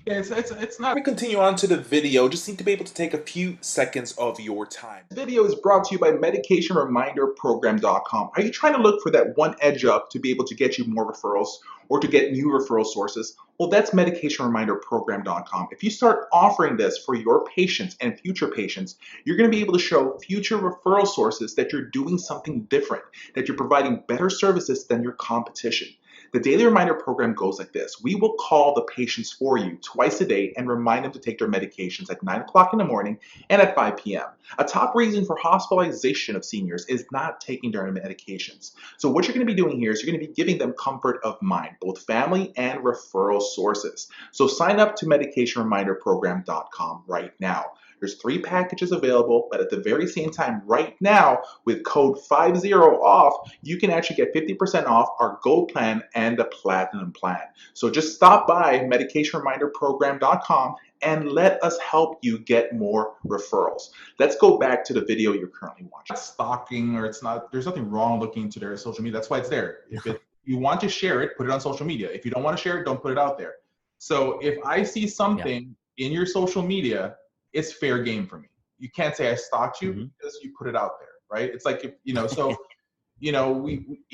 Yeah, it's not. We continue on to the video. Just need to be able to take a few seconds of your time. This video is brought to you by medicationreminderprogram.com. Are you trying to look for that one edge up to be able to get you more referrals or to get new referral sources? Well, that's medicationreminderprogram.com. If you start offering this for your patients and future patients, you're going to be able to show future referral sources that you're doing something different, that you're providing better services than your competition. The Daily Reminder program goes like this. We will call the patients for you twice a day and remind them to take their medications at 9 o'clock in the morning and at 5 p.m. A top reason for hospitalization of seniors is not taking their medications. So what you're going to be doing here is you're going to be giving them comfort of mind, both family and referral sources. So sign up to medicationreminderprogram.com right now. There's 3 packages available, but at the very same time, right now, with code 50 off, you can actually get 50% off our Gold plan and the Platinum plan. So just stop by medicationreminderprogram.com and let us help you get more referrals. Let's go back to the video you're currently watching. It's not stalking, or it's not, there's nothing wrong looking to their social media. That's why it's there. If you want to share it, put it on social media. If you don't want to share it, don't put it out there. So if I see something in your social media, it's fair game for me. You can't say I stalked you because you put it out there, right? It's like, if, so,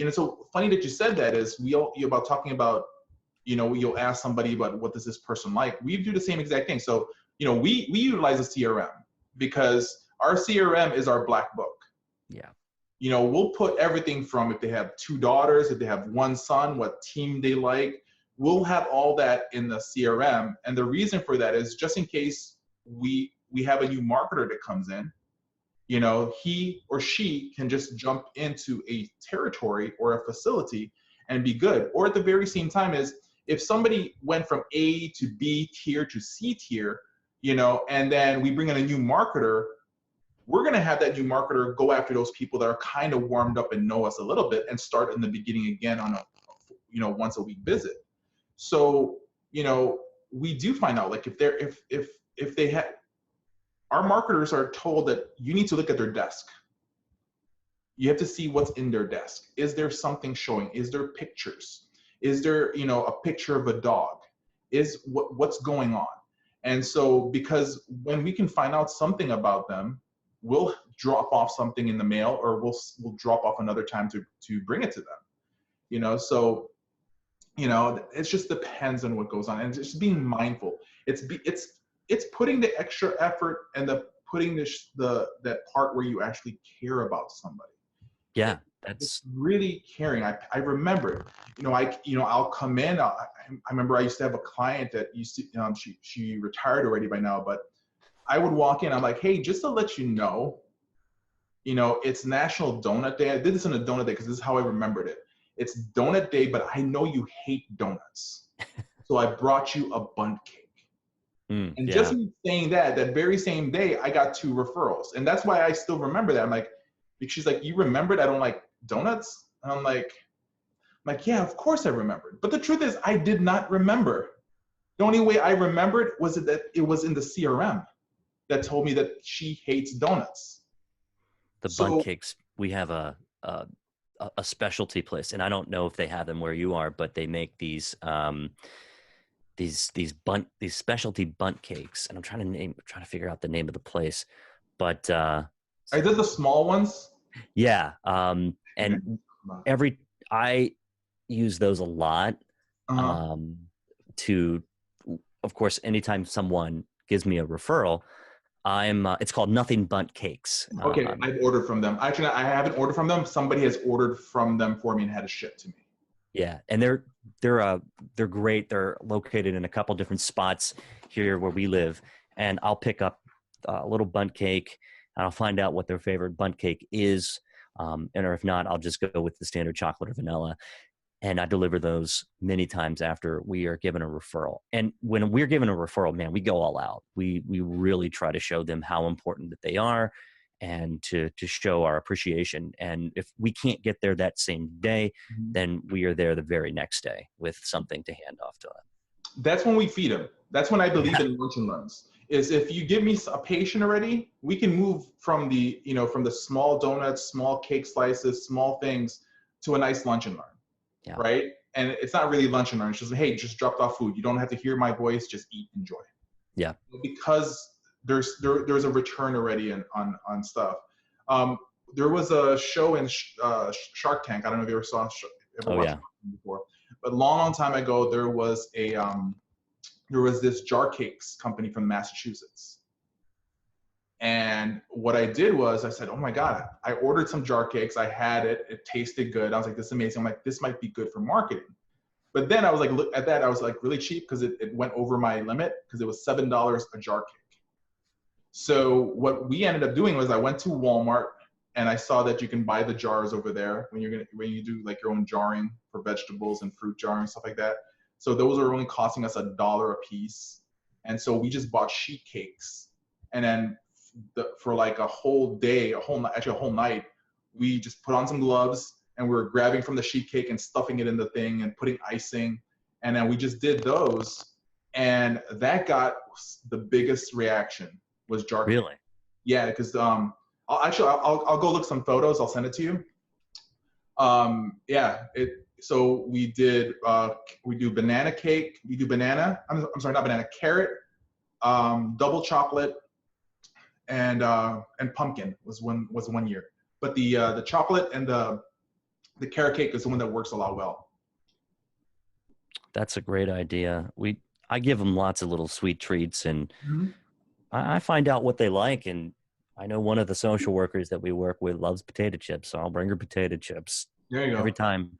so funny that you said that is you about talking about, you'll ask somebody about what does this person like. We do the same exact thing. So, we utilize a CRM because our CRM is our black book. Yeah. We'll put everything from if they have 2 daughters, if they have 1 son, what team they like. We'll have all that in the CRM. And the reason for that is just in case we have a new marketer that comes in, he or she can just jump into a territory or a facility and be good. Or at the very same time is if somebody went from A to B tier to C tier, and then we bring in a new marketer, we're going to have that new marketer go after those people that are kind of warmed up and know us a little bit and start in the beginning again on a once a week visit. So we do find out, like, if they have, our marketers are told that you need to look at their desk. You have to see what's in their desk. Is there something showing? Is there pictures? Is there a picture of a dog? Is what's going on? And so, because when we can find out something about them, we'll drop off something in the mail, or we'll drop off another time to bring it to them. So it just depends on what goes on, and just being mindful. It's putting the extra effort and putting that part where you actually care about somebody. Yeah, it's really caring. I remember, I'll come in. I remember I used to have a client that used to, she retired already by now, but I would walk in. I'm like, hey, just to let you know, it's National Donut Day. I did this on a donut day because this is how I remembered it. It's donut day, but I know you hate donuts. So I brought you a bundt cake. And just me saying that very same day, I got 2 referrals. And that's why I still remember that. I'm like, she's like, you remembered I don't like donuts? And I'm like, yeah, of course I remembered. But the truth is, I did not remember. The only way I remembered was that it was in the CRM that told me that she hates donuts. The bundt cakes, we have a specialty place, and I don't know if they have them where you are, but they make these specialty bundt cakes, and I'm trying to figure out the name of the place, but are those the small ones? Yeah. And I use those a lot. To, of course, anytime someone gives me a referral, it's called Nothing Bundt Cakes. Okay, I've ordered from them. Actually, I haven't ordered from them. Somebody has ordered from them for me and had it shipped to me. Yeah, and they're great. They're located in a couple different spots here where we live, and I'll pick up a little bundt cake, I'll find out what their favorite bundt cake is. And or if not, I'll just go with the standard chocolate or vanilla. And I deliver those many times after we are given a referral. And when we're given a referral, man, we go all out. We really try to show them how important that they are, and to show our appreciation. And if we can't get there that same day, Mhm. then we are there the very next day with something to hand off to them. That's when we feed them. That's when I believe Yeah. in lunch and learns. Is if you give me a patient already, we can move from the, from the small donuts, small cake slices, small things to a nice lunch and learn, Yeah. right? And it's not really lunch and learn. It's just, hey, just dropped off food. You don't have to hear my voice. Just eat, enjoy. Yeah. Because there's a return already on stuff. Um, there was a show in Shark Tank. I don't know if you ever Oh watched yeah. it before, but long time ago there was this jar cakes company from Massachusetts. And what I did was I said, oh my God, I ordered some jar cakes. I had it. It tasted good. I was like, this is amazing. I'm like, this might be good for marketing. But then I was like, look at that. I was like really cheap because it went over my limit because it was $7 a jar cake. So what we ended up doing was I went to Walmart and I saw that you can buy the jars over there when you do like your own jarring for vegetables and fruit jarring, stuff like that. So those are only costing us $1 a piece. And so we just bought sheet cakes. And then for like a whole day, actually a whole night, we just put on some gloves and we were grabbing from the sheet cake and stuffing it in the thing and putting icing. And then we just did those. And that got the biggest reaction was jar cake. Really? Yeah, because I'll go look some photos. I'll send it to you. Yeah, so we do banana cake. We do banana. I'm sorry, not banana. Carrot, double chocolate, and pumpkin was one year. But the chocolate and the carrot cake is the one that works a lot well. That's a great idea. I give them lots of little sweet treats, and Mm-hmm. I find out what they like. And I know one of the social workers that we work with loves potato chips, so I'll bring her potato chips There you every go. time,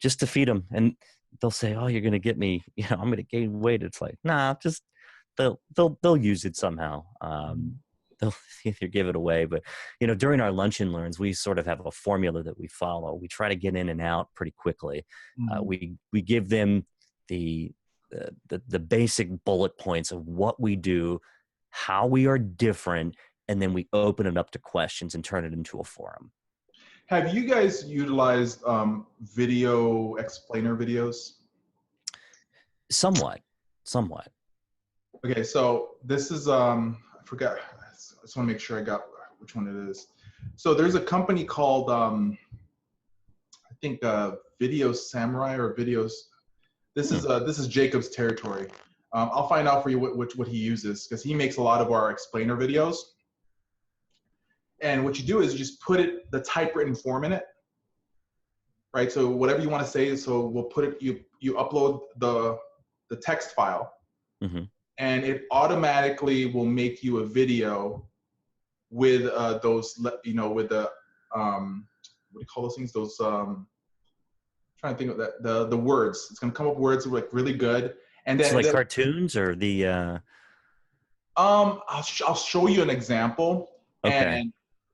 just to feed them. And they'll say, "Oh, you're going to get me, I'm going to gain weight." It's like, nah, just they'll use it somehow. They'll either give it away, but during our lunch and learns, we sort of have a formula that we follow. We try to get in and out pretty quickly. Mm-hmm. We give them the basic bullet points of what we do, how we are different, and then we open it up to questions and turn it into a forum. Have you guys utilized video explainer videos? Somewhat. Okay, so this is I forgot. I just want to make sure I got which one it is. So there's a company called I think Video Samurai or Videos. This is Jacob's territory. I'll find out for you what he uses because he makes a lot of our explainer videos. And what you do is you just put the typewritten form in it, right? So whatever you want to say, so we'll put it. You upload the text file, Mm-hmm. and it automatically will make you a video with those, with the what do you call those things? Those trying to think of that the words. It's gonna come up words like really good, and It's then like cartoons or the I'll show you an example. okay. And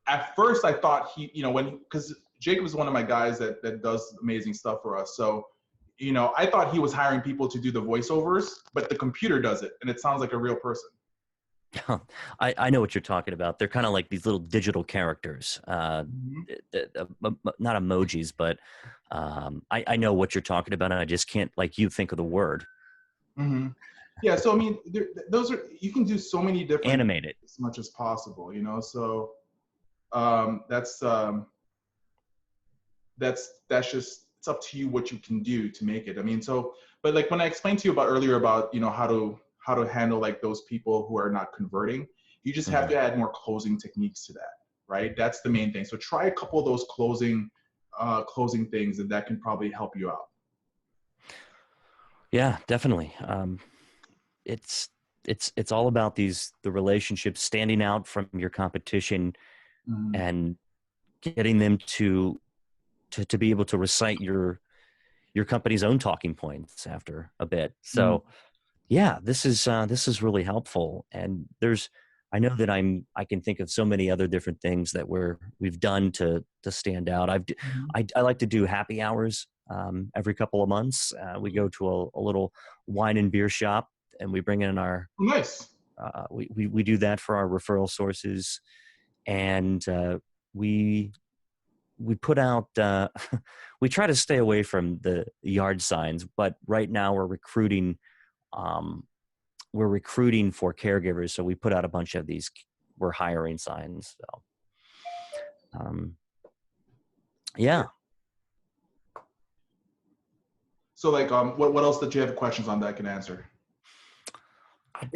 at first I thought because Jacob is one of my guys that does amazing stuff for us. So, I thought he was hiring people to do the voiceovers, but the computer does it and it sounds like a real person. I know what you're talking about. They're kind of like these little digital characters, Mm-hmm. not emojis, but I know what you're talking about, and I just can't, like you, think of the word. Mm-hmm. Yeah. So, I mean, you can do so many different Animate it. as much as possible, so that's just, it's up to you what you can do to make it. I mean, but like when I explained to you earlier about how to handle like those people who are not converting, you just have Mm-hmm. to add more closing techniques to that, right? That's the main thing. So try a couple of those closing things, and that can probably help you out. Yeah, definitely. It's all about the relationships, standing out from your competition, Mm-hmm. and getting them to be able to recite your company's own talking points after a bit. So yeah, this is really helpful. And there's I know that I can think of so many other different things that we've done to stand out. Mhm. I like to do happy hours every couple of months. We go to a little wine and beer shop, and we bring in our Nice. we do that for our referral sources, and we we put out we try to stay away from the yard signs, but right now um, we're recruiting for caregivers, so we put out a bunch of these we're hiring signs. So um, yeah. So like, what else did you have questions on that I can answer?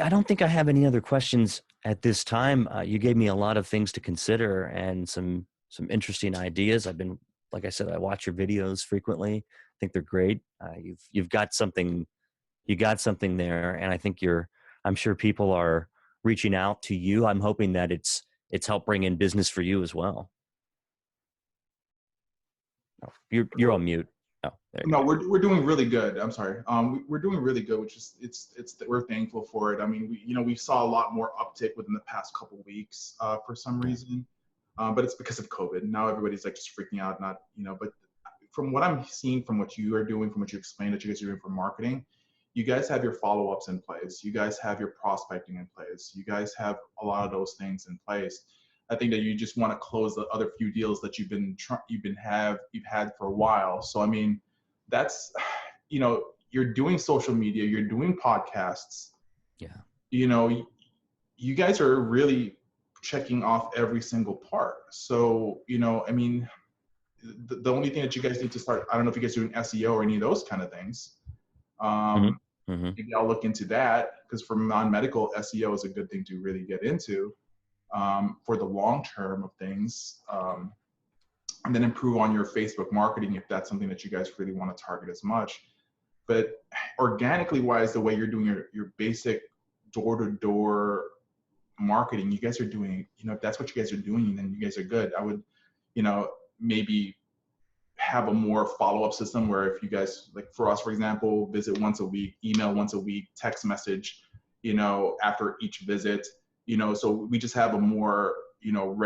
I don't think I have any other questions at this time. You gave me a lot of things to consider and some interesting ideas. Like I said, I watch your videos frequently. I think they're great. You've got something, you got something there, and I think I'm sure people are reaching out to you. I'm hoping that it's helped bring in business for you as well. Oh, you're on mute. Oh, there you No, go. we're doing really good. I'm sorry. We're doing really good, which is it's we're thankful for it. I mean, we saw a lot more uptick within the past couple weeks for some Yeah. reason, but it's because of COVID. Now everybody's like just freaking out, not But from what I'm seeing, from what you are doing, from what you explained that you guys are doing for marketing, you guys have your follow-ups in place. You guys have your prospecting in place. You guys have a lot of those things in place. I think that you just want to close the other few deals that you've had for a while. So I mean, that's you're doing social media, you're doing podcasts, Yeah. you know you guys are really checking off every single part. So I mean, the only thing that you guys need to start, I don't know if you guys are doing SEO or any of those kind of things. hmm um hmm Maybe I'll look into that, because for non-medical, SEO is a good thing to really get into for the long term of things. And then improve on your Facebook marketing if that's something that you guys really want to target as much. But organically wise, the way you're doing your basic door-to-door marketing, you guys are doing, if that's what you guys are doing, then you guys are good. I would, maybe have a more follow-up system where, if you guys, like for us, for example, visit once a week, email once a week, text message, after each visit, so we just have a more,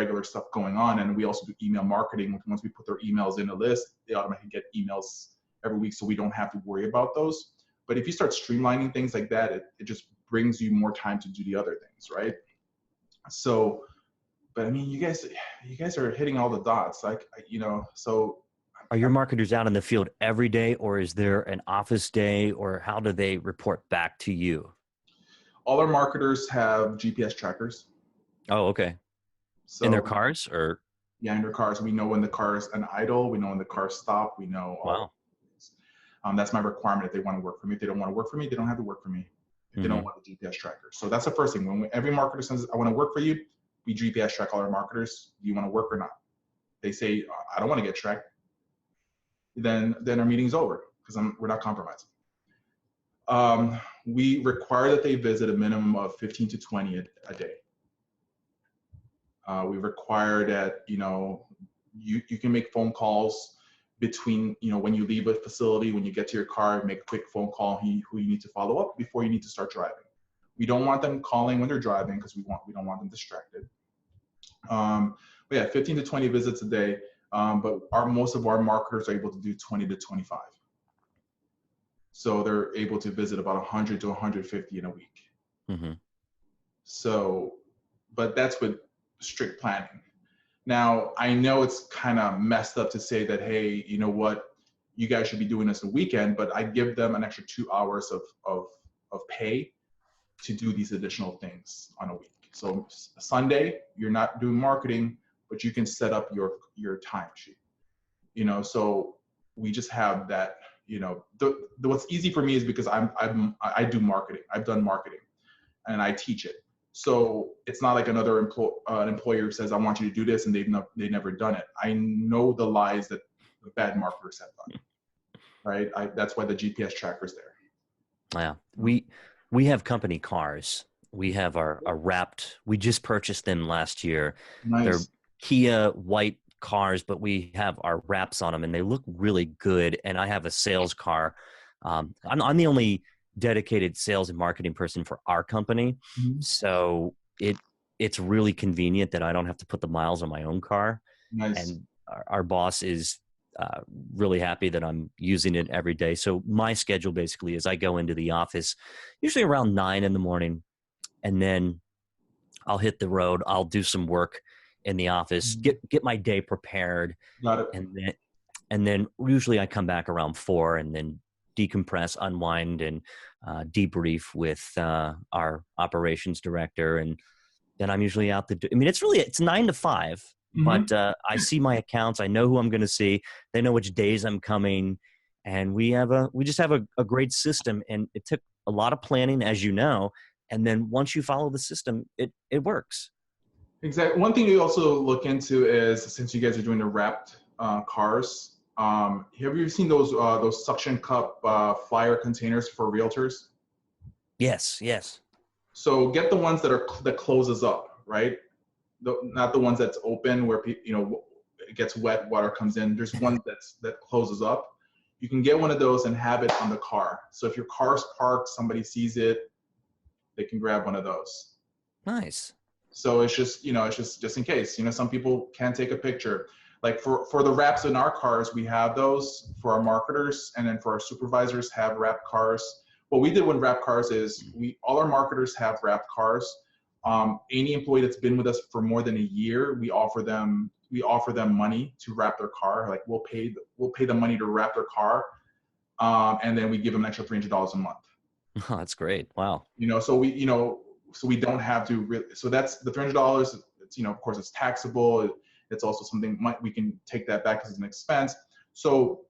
regular stuff going on. And we also do email marketing. Once we put their emails in a list, they automatically get emails every week, so we don't have to worry about those. But if you start streamlining things like that, it just brings you more time to do the other things, right? So, but I mean, you guys are hitting all the dots, like, so Are your marketers out in the field every day, or is there an office day, or how do they report back to you? all our marketers have GPS trackers. Oh, okay. In their So cars, or yeah, in their cars, we know when the car is an idle, we know when the car stopped, we know all of wow. these. That's my requirement if they want to work for me. If they don't want to work for me, they don't have to work for me. If they don't hmm want the GPS tracker. So that's the first thing. Every marketer says, I want to work for you, we GPS track all our marketers. Do you want to work or not? They say, I don't want to get tracked. Then our meeting's over, because we're not compromising. We require that they visit a minimum of 15 to 20 a day. We require that, you can make phone calls between, when you leave a facility, when you get to your car, make a quick phone call who you need to follow up before you need to start driving. We don't want them calling when they're driving, because we don't want them distracted. But yeah, 15 to 20 visits a day. But most of our marketers are able to do 20 to 25. So they're able to visit about 100 to 150 in a week. hmm So, but that's with strict planning. Now, I know it's kind of messed up to say that, hey, you know what, you guys should be doing this on the weekend, but I give them an extra 2 hours of pay to do these additional things on a week. So Sunday, you're not doing marketing, but you can set up your timesheet. So we just have that. What's easy for me is because I do marketing. I've done marketing, and I teach it. So it's not like another employer says, I want you to do this, and they've never done it. I know the lies that the bad marketers have done, right? That's why the GPS tracker's there. Yeah, we have company cars. We have our wrapped. We just purchased them last year. They're Nice. Kia white cars, but we have our wraps on them, and they look really good. And I have a sales car. I'm the only dedicated sales and marketing person for our company, Mhm. so it's really convenient that I don't have to put the miles on my own car. Nice. And our boss is really happy that I'm using it every day. So my schedule basically is I go into the office usually around 9 in the morning, and then I'll hit the road. I'll do some work in the office, get my day prepared, Got it. and then usually I come back around 4 and then decompress, unwind, and debrief with our operations director, and then I'm usually out I mean, it's 9 to 5, Mm-hmm. but I see my accounts. I know who I'm going to see. They know which days I'm coming, and we just have a great system. And it took a lot of planning, as you know. And then once you follow the system, it works. Exactly. One thing you also look into is, since you guys are doing the wrapped cars, have you seen those suction cup flyer containers for realtors? Yes. So get the ones that closes up, right? Not the ones that's open where it gets wet, water comes in. There's one that closes up. You can get one of those and have it on the car. So if your car's parked, somebody sees it, they can grab one of those. Nice. So it's just in case, some people can't take a picture. Like for the wraps in our cars, we have those for our marketers, and then for our supervisors have wrapped cars. What we did with wrapped cars is all our marketers have wrapped cars. Any employee that's been with us for more than a year, we offer them money to wrap their car. Like we'll pay the money to wrap their car, and then we give them an extra $300 a month. Oh, that's great. Wow. So we don't have to really. So that's the $300. It's of course it's taxable. It's also something we can take that back as an expense. So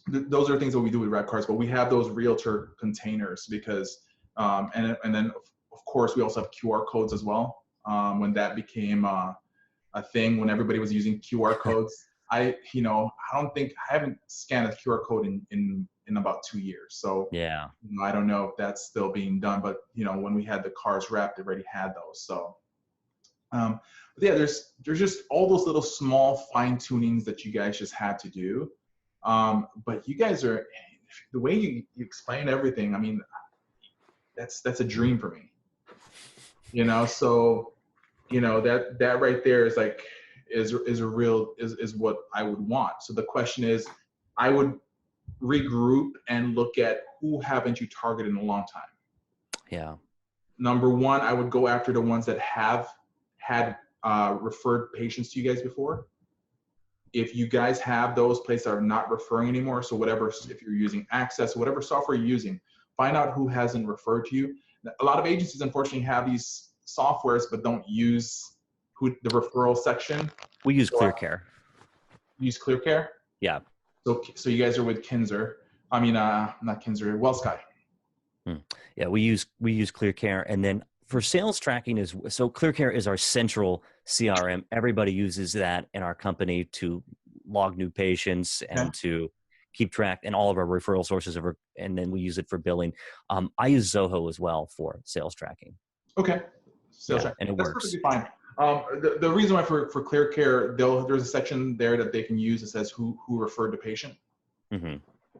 those are things that we do with wrap cars. But we have those realtor containers because, and then of course we also have QR codes as well. When that became a thing, when everybody was using QR codes, I haven't scanned a QR code in about 2 years. So Yeah. I don't know if that's still being done, but when we had the cars wrapped, they already had those. So, but yeah, there's just all those little small fine tunings that you guys just had to do. But you guys the way you explain everything, I mean, that's a dream for me. So, that right there is like, is what I would want. So the question is, I would regroup and look at who haven't you targeted in a long time. Yeah. Number one, I would go after the ones that have had referred patients to you guys before. If you guys have those places that are not referring anymore, so if you're using Access, whatever software you're using, find out who hasn't referred to you. A lot of agencies unfortunately have these softwares but don't use the referral section. We use ClearCare. Use ClearCare? Yeah. So you guys are with Kinzer. I mean, not Kinzer, WellSky. Yeah, we use ClearCare, and then for sales tracking so ClearCare is our central CRM. Everybody uses that in our company to log new patients and to keep track, and all of our referral sources and then we use it for billing. I use Zoho as well for sales tracking. Okay, sales tracking, and it that's works. perfectly fine. The reason why for ClearCare, there's a section there that they can use that says who referred the patient. Mm-hmm.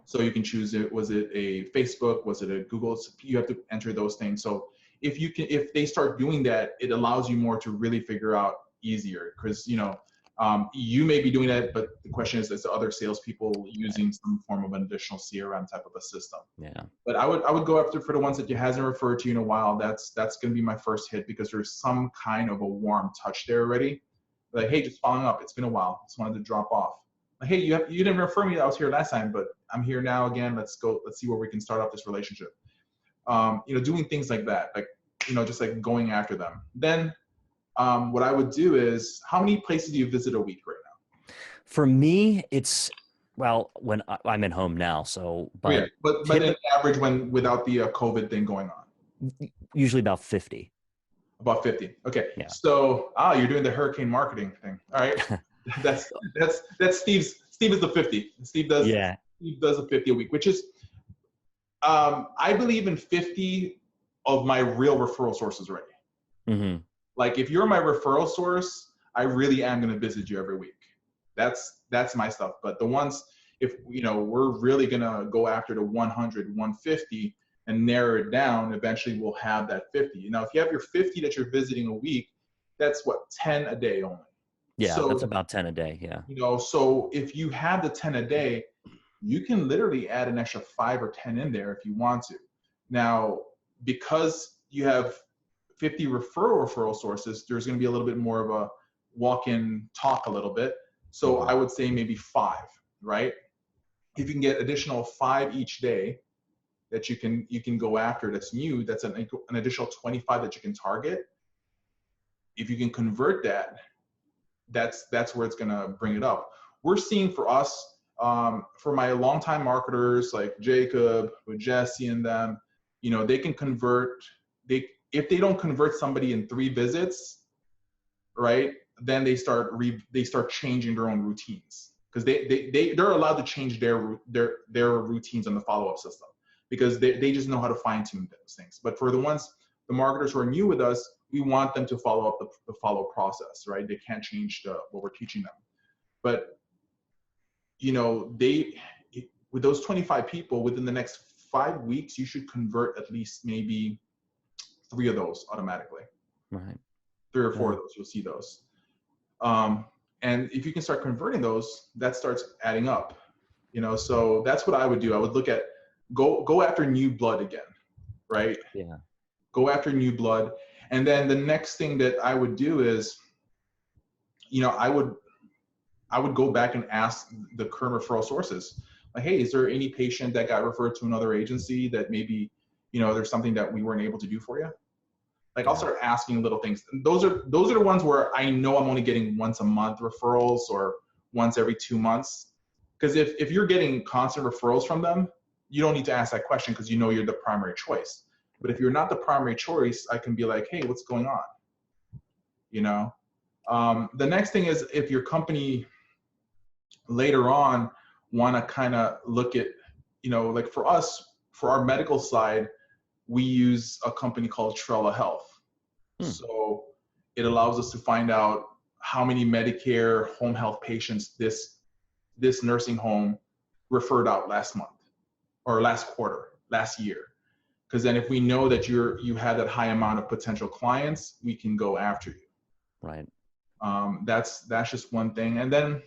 So you can choose it. Was it a Facebook? Was it a Google? You have to enter those things. So if they start doing that, it allows you more to really figure out easier, because you may be doing that, but the question is the other salespeople using some form of an additional CRM type of a system. Yeah. But I would go after for the ones that you hasn't referred to in a while. That's going to be my first hit, because there's some kind of a warm touch there already. Like, hey, just following up. It's been a while. Just wanted to drop off. Like, hey, you didn't refer me. I was here last time, but I'm here now again. Let's see where we can start off this relationship. Doing things like that, like, just like going after them. Then what I would do is, how many places do you visit a week right now? For me, it's, well, when I'm at home now, so, but, yeah, but an average without the COVID thing going on. Usually about 50. About 50. Okay. Yeah. So, you're doing the hurricane marketing thing. All right. that's Steve's. Steve is the 50. Steve does a 50 a week, which is, I believe in 50 of my real referral sources already. Mm-hmm. Like, if you're my referral source, I really am going to visit you every week. That's my stuff. But the ones, if we're really going to go after the 100, 150 and narrow it down, eventually we'll have that 50. Now, if you have your 50 that you're visiting a week, that's what, 10 a day only. Yeah, So, that's about 10 a day. Yeah. so if you have the 10 a day, you can literally add an extra 5 or 10 in there if you want to. Now, because you have 50 referral sources, there's going to be a little bit more of a walk-in talk a little bit. So I would say maybe 5, right? If you can get additional 5 each day that you can go after, that's new, that's an additional 25 that you can target. If you can convert that, that's where it's going to bring it up. We're seeing for us, for my longtime marketers like Jacob, with Jesse and them, they can convert. If they don't convert somebody in 3 visits, right, then they start changing their own routines, because they're allowed to change their routines on the follow-up system, because they just know how to fine-tune those things. But for the marketers who are new with us, we want them to follow up the follow process, right? They can't change what we're teaching them. But with those 25 people, within the next 5 weeks, you should convert at least maybe 3 of those automatically. Right. 3 or 4 of those, you'll see those. And if you can start converting those, that starts adding up. So that's what I would do. I would look at go after new blood again, right? Yeah. Go after new blood. And then the next thing that I would do is, I would go back and ask the current referral sources, like, hey, is there any patient that got referred to another agency that maybe, there's something that we weren't able to do for you? Like, I'll start asking little things. Those are the ones where I know I'm only getting once a month referrals or once every 2 months. Because if you're getting constant referrals from them, you don't need to ask that question, because you're the primary choice. But if you're not the primary choice, I can be like, hey, what's going on? The next thing is, if your company later on want to kind of look at, like for us, for our medical side, we use a company called Trella Health. So it allows us to find out how many Medicare home health patients this nursing home referred out last month or last quarter, last year. Because then if we know that you have that high amount of potential clients, we can go after you. Right. That's just one thing. And then,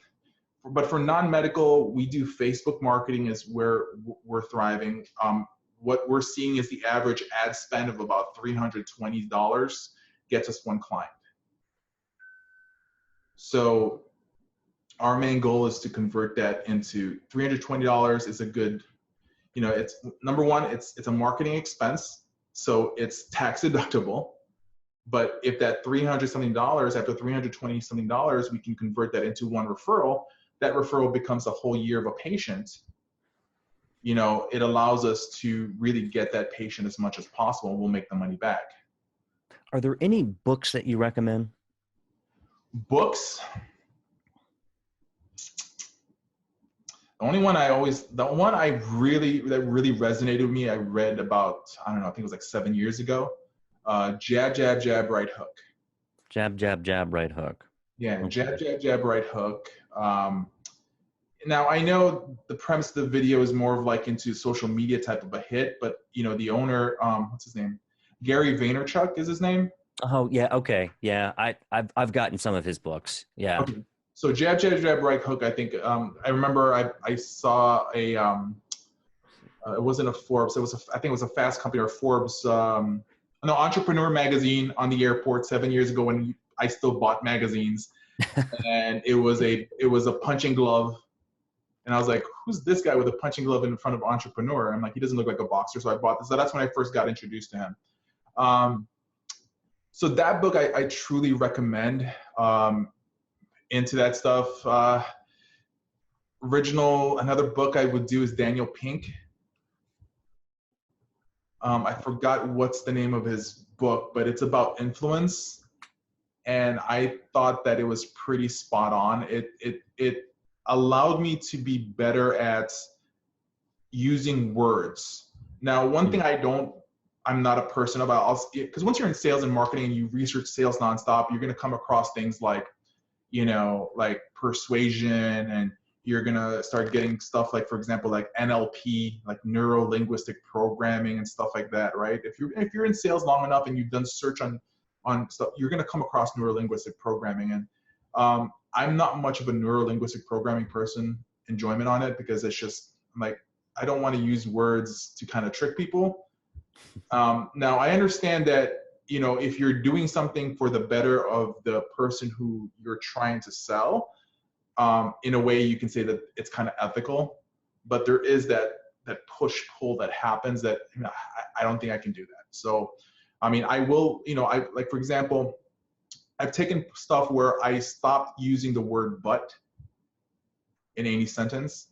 but for non-medical, we do Facebook marketing is where we're thriving. What we're seeing is the average ad spend of about $320 gets us 1 client. So our main goal is to convert that into $320 is a good, it's number one, it's a marketing expense. So it's tax deductible. But if that $300 something, after $320 something, we can convert that into 1 referral, that referral becomes a whole year of a patient. It allows us to really get that patient as much as possible, and we'll make the money back. Are there any books that you recommend? Books? The one that really resonated with me, I read about, I don't know, I think it was like 7 years ago. Jab, jab, jab, right hook. Jab, jab, jab, right hook. Yeah, Okay. jab, jab, jab, right hook. Now I know the premise of the video is more of like into social media type of a hit, but the owner, what's his name? Gary Vaynerchuk is his name. Oh yeah, okay, yeah. I've gotten some of his books. Yeah. Okay. So jab, jab, jab, right hook. I think I remember I saw a it wasn't a Forbes. I think it was a Fast Company or Forbes. Entrepreneur magazine on the airport 7 years ago when I still bought magazines, and it was a punching glove. And I was like, who's this guy with a punching glove in front of Entrepreneur? I'm like, he doesn't look like a boxer. So I bought this. So that's when I first got introduced to him. So that book I truly recommend. Into that stuff. Another book I would do is Daniel Pink. I forgot what's the name of his book, but it's about influence. And I thought that it was pretty spot on. It allowed me to be better at using words. Now, one thing I'm not a person about, because once you're in sales and marketing and you research sales nonstop, you're going to come across things like, like persuasion, and you're going to start getting stuff like, for example, like NLP, like neuro-linguistic programming and stuff like that, right? If you're in sales long enough and you've done on stuff, you're going to come across neurolinguistic programming. And I'm not much of a neurolinguistic programming person, enjoyment on it, because it's just like, I don't want to use words to kind of trick people. Now, I understand that, if you're doing something for the better of the person who you're trying to sell, in a way you can say that it's kind of ethical, but there is that push-pull that happens that I don't think I can do that. So, I mean, I will, I like, for example, I've taken stuff where I stopped using the word "but" in any sentence.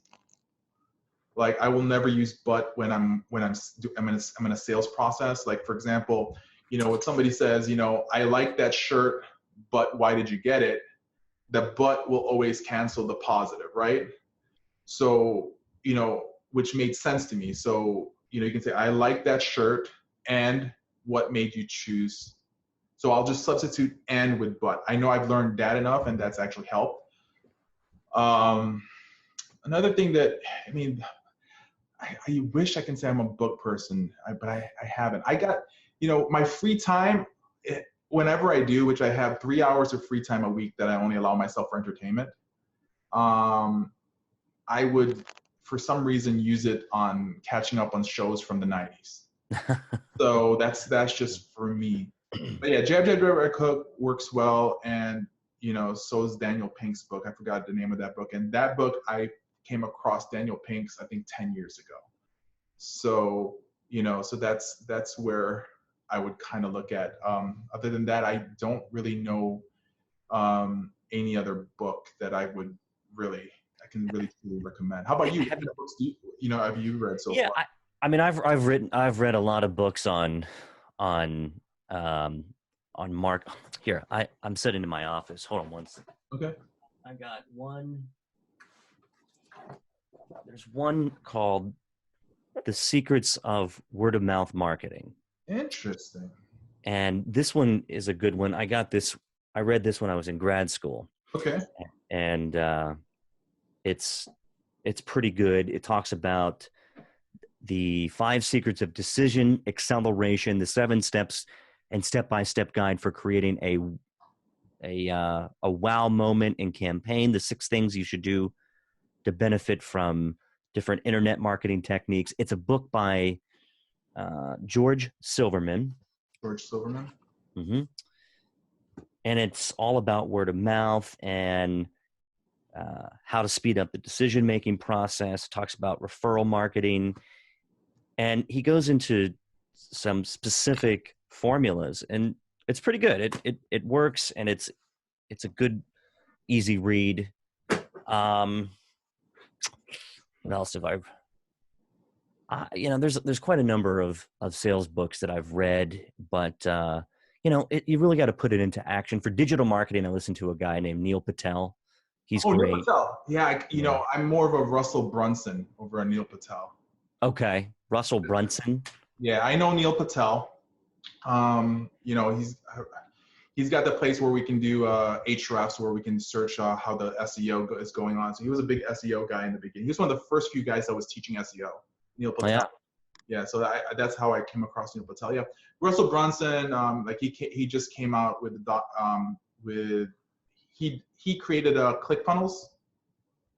Like, I will never use "but" when I'm in a sales process. Like, for example, when somebody says, I like that shirt, but why did you get it? The "but" will always cancel the positive, right? So, which made sense to me. So, you can say, I like that shirt, and what made you choose? So I'll just substitute "and" with "but." I know I've learned that enough, and that's actually helped. Another thing that, I wish I can say I'm a book person, but I haven't. I got, my free time, whenever I do, which I have 3 hours of free time a week that I only allow myself for entertainment, I would, for some reason, use it on catching up on shows from the 90s. So that's just for me. But yeah, Jab, Jab, Jab, Cook works well. And, so is Daniel Pink's book. I forgot the name of that book. And that book, I came across Daniel Pink's, I think, 10 years ago. So, so that's where I would kind of look at. Other than that, I don't really know any other book that I can really recommend. How about you? What kind of books have you read so far? I've read a lot of books on Mark. Here, I'm sitting in my office. Hold on one second. Okay. I got one. There's one called The Secrets of Word of Mouth Marketing. Interesting. And this one is a good one. I read this when I was in grad school. Okay. And it's pretty good. It talks about the 5 secrets of decision acceleration, the 7 steps and step-by-step guide for creating a wow moment in campaign, the 6 things you should do to benefit from different internet marketing techniques. It's a book by George Silverman. Mm-hmm. And it's all about word of mouth and how to speed up the decision-making process. It talks about referral marketing. And he goes into some specific formulas, and it's pretty good. It works, and it's a good, easy read. What else have there's quite a number of sales books that I've read, but you really got to put it into action. For digital marketing, I listen to a guy named Neil Patel. He's great. Neil Patel. Yeah, I'm more of a Russell Brunson over a Neil Patel. Okay, Russell Brunson. Yeah, I know Neil Patel. He's got the place where we can do Ahrefs, where we can search how the SEO is going on. So he was a big SEO guy in the beginning. He was one of the first few guys that was teaching SEO. Neil Patel. Yeah. Yeah, so that's how I came across Neil Patel. Yeah, Russell Brunson. He just came out with he created ClickFunnels.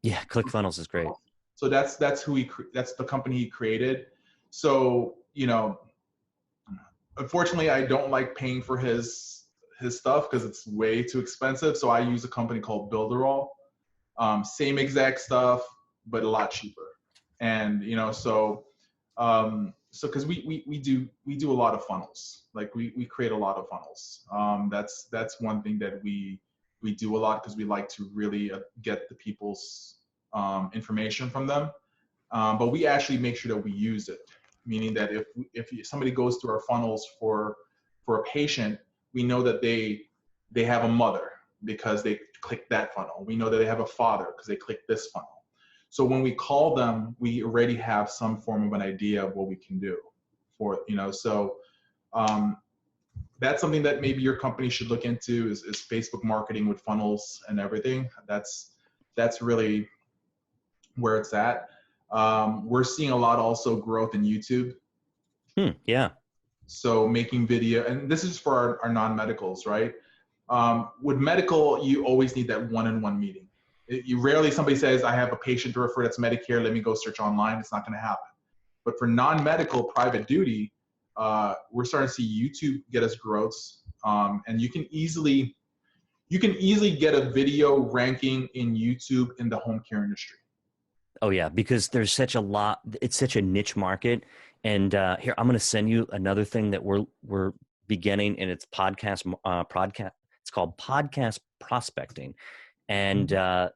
Yeah, ClickFunnels is great. So that's the company he created. So unfortunately, I don't like paying for his stuff because it's way too expensive. So I use a company called Builderall. Same exact stuff, but a lot cheaper. And so because we do a lot of funnels. Like we create a lot of funnels. That's one thing that we do a lot, because we like to really get the people's information from them. But we actually make sure that we use it, meaning that if somebody goes through our funnels for a patient, we know that they have a mother because they click that funnel. We know that they have a father because they click this funnel. So when we call them, we already have some form of an idea of what we can do for, so that's something that maybe your company should look into is Facebook marketing with funnels and everything. That's really where it's at. We're seeing a lot also growth in YouTube. Yeah. So making video, and this is for our non-medicals, right? With medical, you always need that one-on-one meeting. You rarely somebody says, I have a patient to refer that's Medicare, let me go search online. It's not going to happen. But for non-medical private duty, we're starting to see YouTube get us growth, and you can easily get a video ranking in YouTube in the home care industry. Oh yeah, because there's such a lot. It's such a niche market. And here, I'm going to send you another thing that we're beginning, and it's podcast. It's called podcast prospecting, and I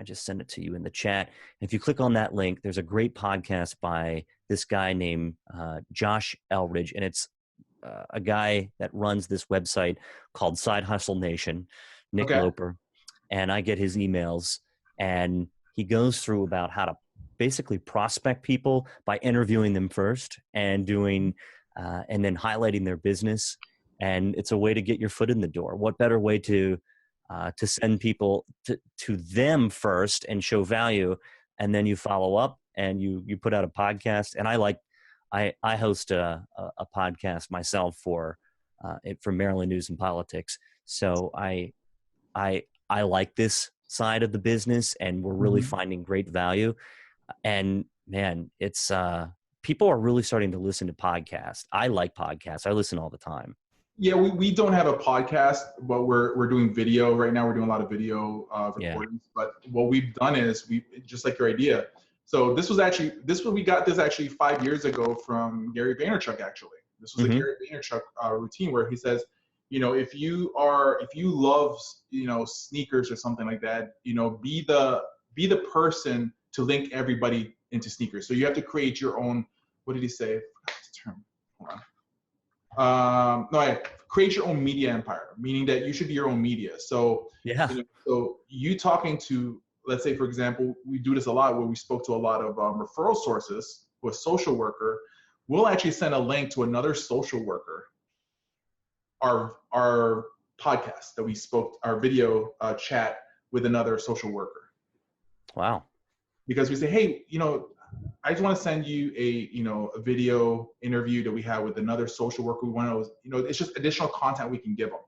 just send it to you in the chat. If you click on that link, there's a great podcast by this guy named Josh Elridge, and it's a guy that runs this website called Side Hustle Nation, Nick Okay. Loper, and I get his emails, and he goes through about how to basically prospect people by interviewing them first and doing and then highlighting their business. And it's a way to get your foot in the door. What better way to send people to them first and show value, and then you follow up and you put out a podcast. And I host a podcast myself for Maryland News and Politics. So I like this side of the business, and we're really finding great value. And man, it's people are really starting to listen to podcasts. I like podcasts. I listen all the time. Yeah, we don't have a podcast, but we're doing video right now. We're doing a lot of video recordings. Yeah. But what we've done is we just like your idea. So we got this actually 5 years ago from Gary Vaynerchuk. Actually, this was a Gary Vaynerchuk routine where he says, if you love sneakers or something like that, be the person to link everybody into sneakers. So you have to create your own. What did he say? I forgot the term. Hold on. Create your own media empire, meaning that you should be your own media. So yeah. So you talking to, let's say, for example, we do this a lot where we spoke to a lot of referral sources with social worker. We'll actually send a link to another social worker, our podcast that we spoke, our video chat with another social worker. Wow. Because we say, hey, I just want to send you a video interview that we have with another social worker. We want to, it's just additional content we can give them.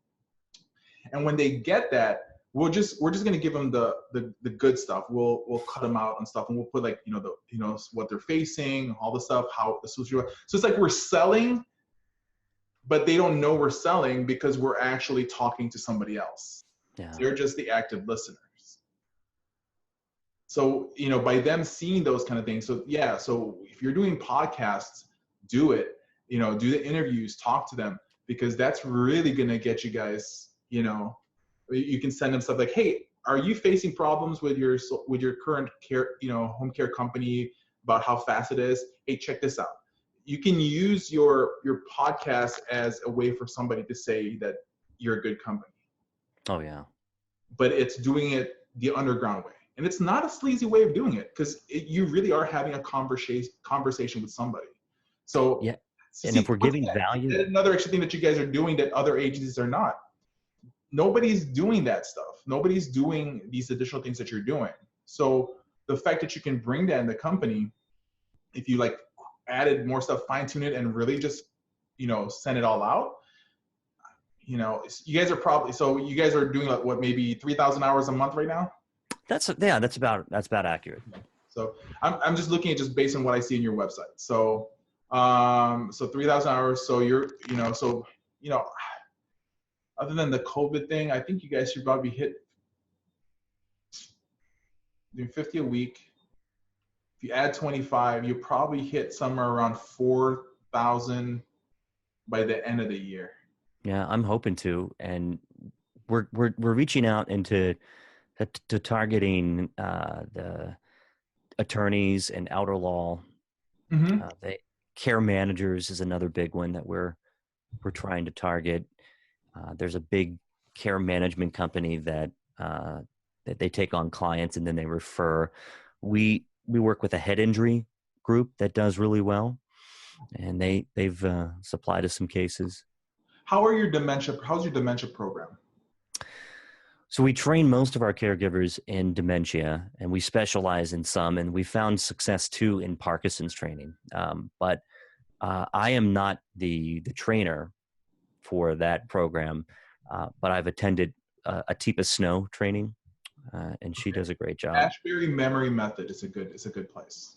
And when they get that, we're just going to give them the good stuff. We'll cut them out and stuff, and we'll put what they're facing, all the stuff, how the social. So it's like we're selling, but they don't know we're selling because we're actually talking to somebody else. Yeah. They're just the active listeners. So, by them seeing those kind of things. So yeah, so if you're doing podcasts, do it, do the interviews, talk to them, because that's really going to get you guys, you can send them stuff like, hey, are you facing problems with your current care, home care company about how fast it is? Hey, check this out. You can use your podcast as a way for somebody to say that you're a good company. Oh yeah. But it's doing it the underground way. And it's not a sleazy way of doing it, because you really are having a conversation with somebody. So yeah, and if we're giving value, another extra thing that you guys are doing that other agencies are not. Nobody's doing that stuff. Nobody's doing these additional things that you're doing. So the fact that you can bring that in the company, if you added more stuff, fine tune it, and really just send it all out. You guys are you guys are doing maybe 3,000 hours a month right now. That's about accurate. So I'm just looking at just based on what I see in your website. So 3,000 hours. So you're other than the COVID thing, I think you guys should probably hit doing 50 a week. If you add 25, you probably hit somewhere around 4,000 by the end of the year. Yeah, I'm hoping to, and we're reaching out into to targeting the attorneys and outer law. The care managers is another big one that we're trying to target. There's a big care management company that they take on clients and then they refer. We work with a head injury group that does really well, and they've supplied us some cases. How's your dementia program? So we train most of our caregivers in dementia, and we specialize in some, and we found success too in Parkinson's training. But I am not the trainer for that program, but I've attended Atipa Snow training, and she does a great job. Ashbury Memory Method is a good place.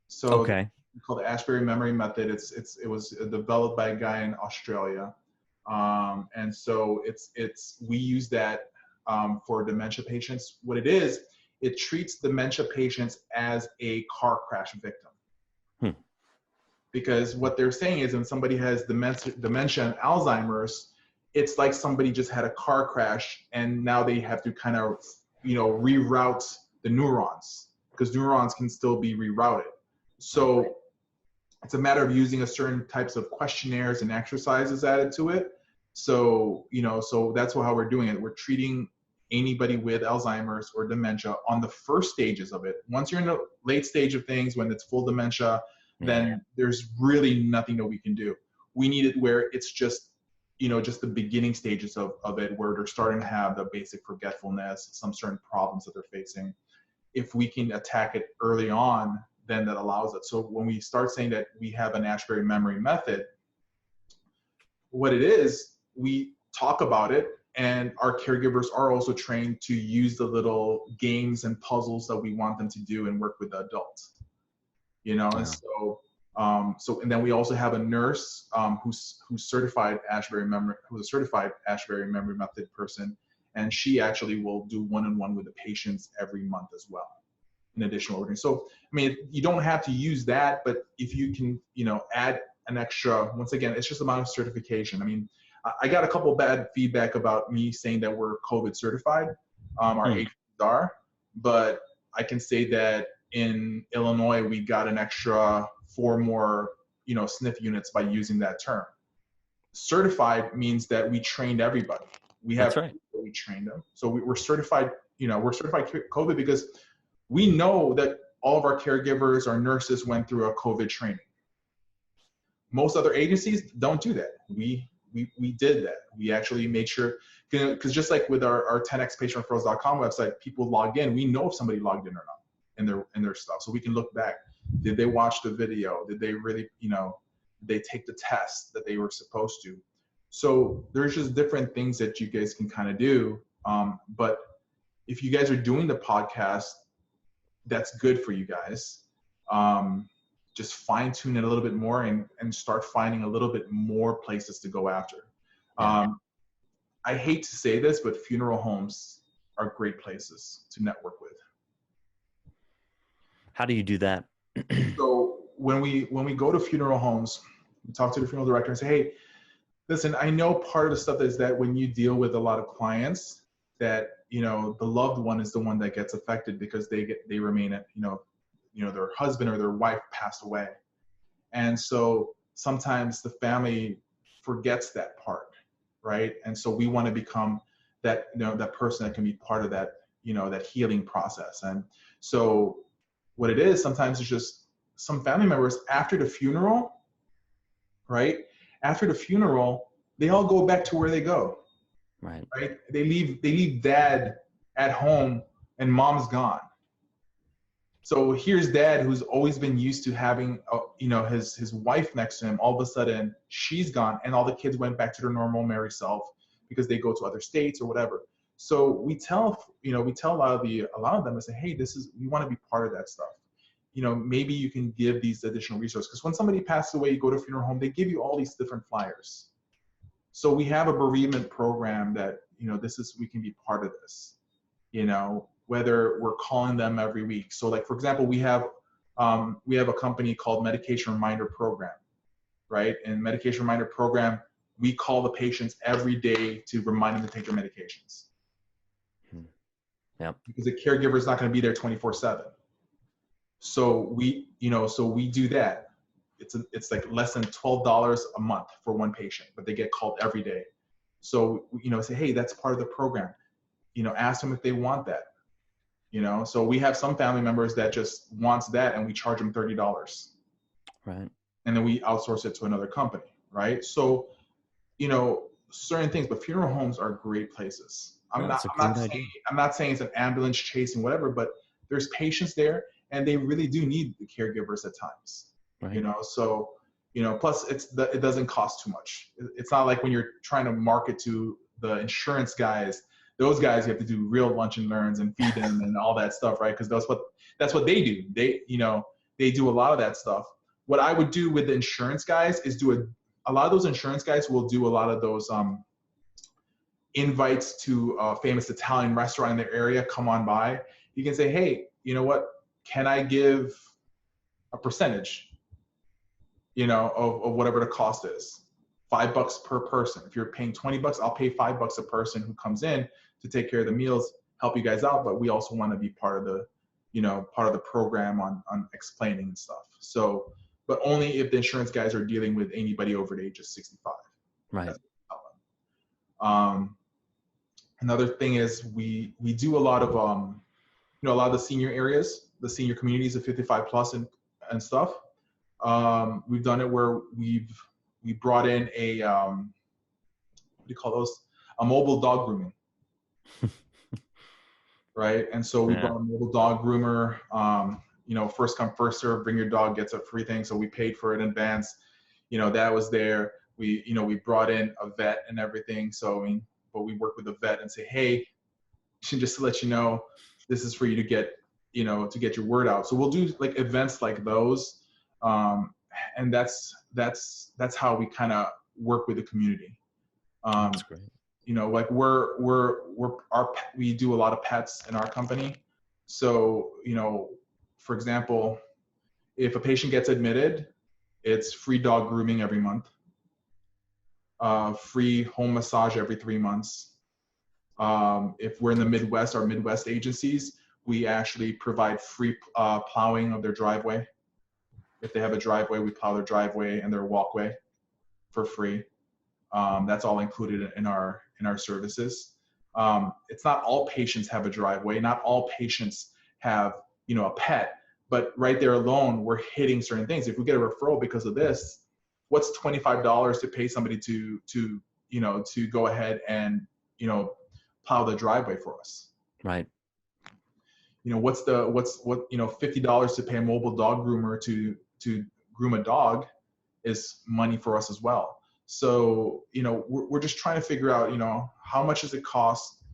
So Okay. it's called the Ashbury Memory Method. It was developed by a guy in Australia, and so we use that for dementia patients. What it is, it treats dementia patients as a car crash victim. Because what they're saying is when somebody has dementia and Alzheimer's, it's like somebody just had a car crash and now they have to kind of, reroute the neurons, because neurons can still be rerouted. So it's a matter of using a certain types of questionnaires and exercises added to it. So, so that's how we're doing it. We're treating anybody with Alzheimer's or dementia on the first stages of it. Once you're in the late stage of things, when it's full dementia, then there's really nothing that we can do. We need it where it's just, just the beginning stages of it, where they're starting to have the basic forgetfulness, some certain problems that they're facing. If we can attack it early on, then that allows it. So when we start saying that we have an Ashbury Memory Method, what it is, we talk about it, and our caregivers are also trained to use the little games and puzzles that we want them to do and work with the adults. And and then we also have a nurse who's certified Ashbury Memory, who's a certified Ashbury Memory Method person, and she actually will do one-on-one with the patients every month as well, in addition to ordering. So I mean, you don't have to use that, but if you can, add an extra, once again, it's just amount of certification. I mean, I got a couple bad feedback about me saying that we're COVID certified, our agencies are, but I can say that in Illinois, we got an extra 4 more, SNF units by using that term. Certified means that we trained everybody. We have, we trained them. So we're certified, we're certified COVID because we know that all of our caregivers, our nurses went through a COVID training. Most other agencies don't do that. We did that. We actually made sure, because just like with our 10xpatientreferrals.com website, people log in. We know if somebody logged in or not in their stuff. So we can look back. Did they watch the video? Did they really, did they take the test that they were supposed to? So there's just different things that you guys can kind of do. But if you guys are doing the podcast, that's good for you guys. Just fine tune it a little bit more and start finding a little bit more places to go after. I hate to say this, but funeral homes are great places to network with. How do you do that? So when we go to funeral homes, we talk to the funeral director and say, hey, listen, I know part of the stuff is that when you deal with a lot of clients, that the loved one is the one that gets affected because they remain at their husband or their wife passed away, and so sometimes the family forgets that part, right? And so we want to become that that person that can be part of that that healing process. And so what it is, sometimes it's just some family members after the funeral, right? After the funeral, they all go back to where they go. Right. They leave dad at home and mom's gone. So here's dad, who's always been used to having, his wife next to him. All of a sudden she's gone and all the kids went back to their normal merry self because they go to other states or whatever. So we tell a lot of them and say, hey, we want to be part of that stuff. Maybe you can give these additional resources. Because when somebody passes away, you go to a funeral home, they give you all these different flyers. So we have a bereavement program that, we can be part of this, whether we're calling them every week. So like, for example, we have a company called Medication Reminder Program, right? And Medication Reminder Program, we call the patients every day to remind them to take their medications. Yeah. Because the caregiver is not going to be there 24/7. So we do that. It's like less than $12 a month for one patient, but they get called every day. So, say, hey, that's part of the program. Ask them if they want that. So we have some family members that just wants that and we charge them $30. Right. And then we outsource it to another company. Right. So, certain things, but funeral homes are great places. I'm not saying it's an ambulance chasing whatever, but there's patients there and they really do need the caregivers at times. Right. So Plus it doesn't cost too much. It's not like when you're trying to market to the insurance guys, those guys, you have to do real lunch and learns and feed them and all that stuff, right? Because that's what they do. They do a lot of that stuff. What I would do with the insurance guys is a lot of those insurance guys will do a lot of those invites to a famous Italian restaurant in their area. Come on by. You can say, hey, you know what? Can I give a percentage, of whatever the cost is? $5 per person. If you're paying $20, I'll pay $5 a person who comes in to take care of the meals, help you guys out. But we also want to be part of the program on explaining and stuff. So, but only if the insurance guys are dealing with anybody over the age of 65. Right. Another thing is we do a lot of a lot of the senior areas, the senior communities of 55 plus and stuff. We've done it where we brought in a what do you call those? A mobile dog grooming. Right. And so we brought a mobile dog groomer, first come, first serve, bring your dog, gets a free thing. So we paid for it in advance. That was there. We brought in a vet and everything. So, but we work with the vet and say, hey, just to let you know, this is for you to get, to get your word out. So we'll do like events like those. And that's how we kind of work with the community. That's great. Like we do a lot of pets in our company. So, for example, if a patient gets admitted, it's free dog grooming every month, free home massage every 3 months. If we're in the Midwest, our Midwest agencies, we actually provide free plowing of their driveway. If they have a driveway, we plow their driveway and their walkway for free. That's all included in our services. It's not all patients have a driveway. Not all patients have, a pet, but right there alone, we're hitting certain things. If we get a referral because of this, what's $25 to pay somebody to go ahead and, plow the driveway for us? Right. What's $50 to pay a mobile dog groomer to groom a dog is money for us as well. So, we're just trying to figure out, how much does it cost?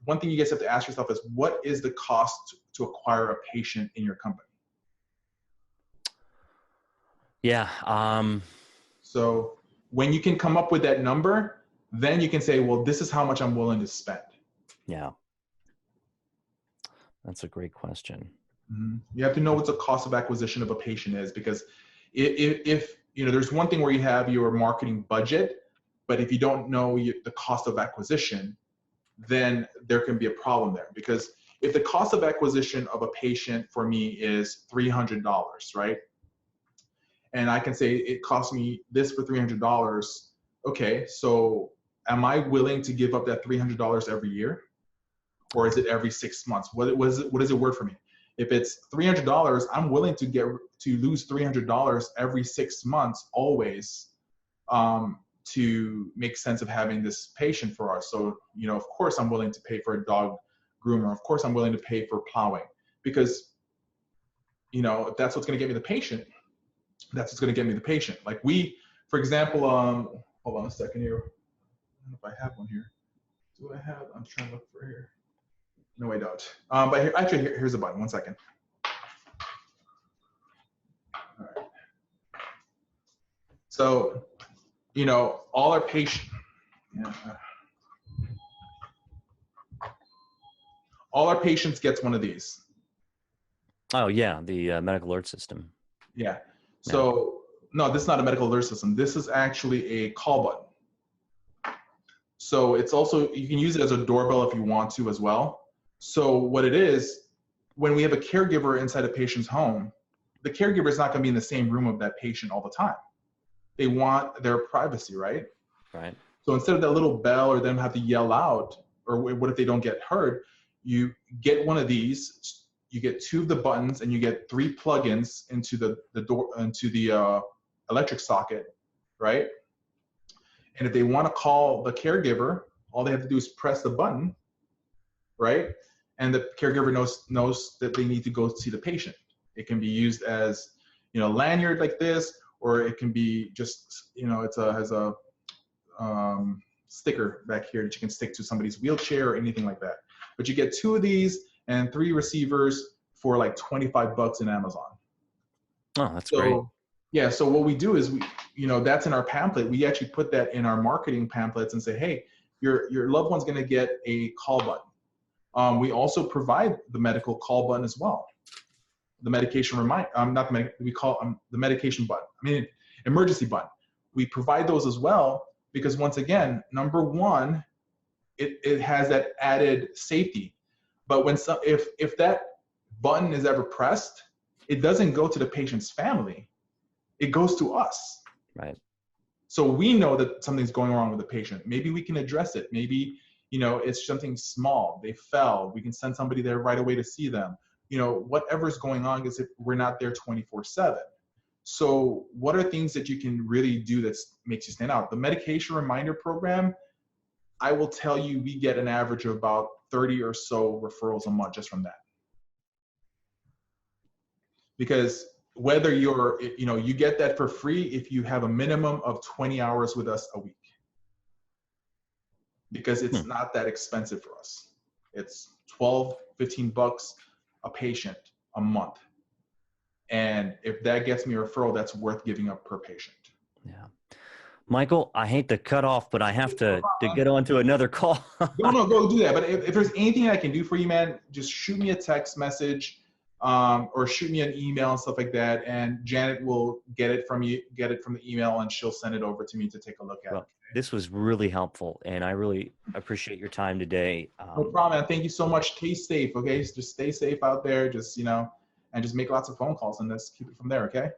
One thing you guys have to ask yourself is, what is the cost to acquire a patient in your company? Yeah. So when you can come up with that number, then you can say, well, this is how much I'm willing to spend. Yeah. That's a great question. Mm-hmm. You have to know what the cost of acquisition of a patient is, because if there's one thing where you have your marketing budget, but if you don't know the cost of acquisition, then there can be a problem there. Because if the cost of acquisition of a patient for me is $300, right? And I can say it costs me this for $300. Okay, so am I willing to give up that $300 every year? Or is it every 6 months? What is it worth for me? If it's $300, I'm willing to lose $300 every 6 months, always, to make sense of having this patient for us. So, of course I'm willing to pay for a dog groomer. Of course I'm willing to pay for plowing, because, if that's what's going to get me the patient, that's what's going to get me the patient. Like for example, hold on a second here. I don't know if I have one here. Do I have? I'm trying to look for here. No, I don't. But here, actually, here's a button. 1 second. All right. So, all our patients, all our patients gets one of these. Oh yeah, the medical alert system. Yeah. So no, this is not a medical alert system. This is actually a call button. So it's also, you can use it as a doorbell if you want to as well. So what it is, when we have a caregiver inside a patient's home, the caregiver is not going to be in the same room of that patient all the time. They want their privacy, right? Right. So instead of that little bell or them have to yell out, or what if they don't get heard, you get one of these, you get 2 of the buttons, and you get 3 plugins into the door, into the electric socket, right? And if they want to call the caregiver, all they have to do is press the button, right? And the caregiver knows that they need to go see the patient. It can be used as, lanyard like this, or it can be just, has a sticker back here that you can stick to somebody's wheelchair or anything like that. But you get 2 of these and 3 receivers for like $25 in Amazon. Oh, that's great. Yeah, so what we do is that's in our pamphlet. We actually put that in our marketing pamphlets and say, hey, your loved one's going to get a call button. We also provide the medical call button as well. The medication the medication button. Emergency button. We provide those as well because once again, number one, it has that added safety. But if that button is ever pressed, it doesn't go to the patient's family. It goes to us. Right. So we know that something's going wrong with the patient. Maybe we can address it. Maybe, it's something small. They fell. We can send somebody there right away to see them. Whatever's going on, is if we're not there 24/7. So what are things that you can really do that makes you stand out? The medication reminder program, I will tell you, we get an average of about 30 or so referrals a month just from that. Because whether you get that for free if you have a minimum of 20 hours with us a week. Because it's not that expensive for us. It's $12, $15 a patient a month. And if that gets me a referral, that's worth giving up per patient. Yeah. Michael, I hate to cut off, but I have to get on to another call. No, go do that. But if there's anything I can do for you, man, just shoot me a text message or shoot me an email and stuff like that. And Janet will get it from the email, and she'll send it over to me to take a look at. Well, this was really helpful, and I really appreciate your time today. No problem, man. Thank you so much. Stay safe, okay? Just stay safe out there. Just, and just make lots of phone calls, and let's keep it from there, okay?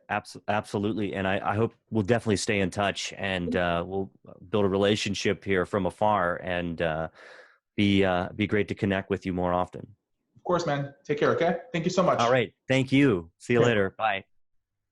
Absolutely. And I hope we'll definitely stay in touch, and we'll build a relationship here from afar, and be great to connect with you more often. Of course, man. Take care, okay? Thank you so much. All right. Thank you. See you later. Bye.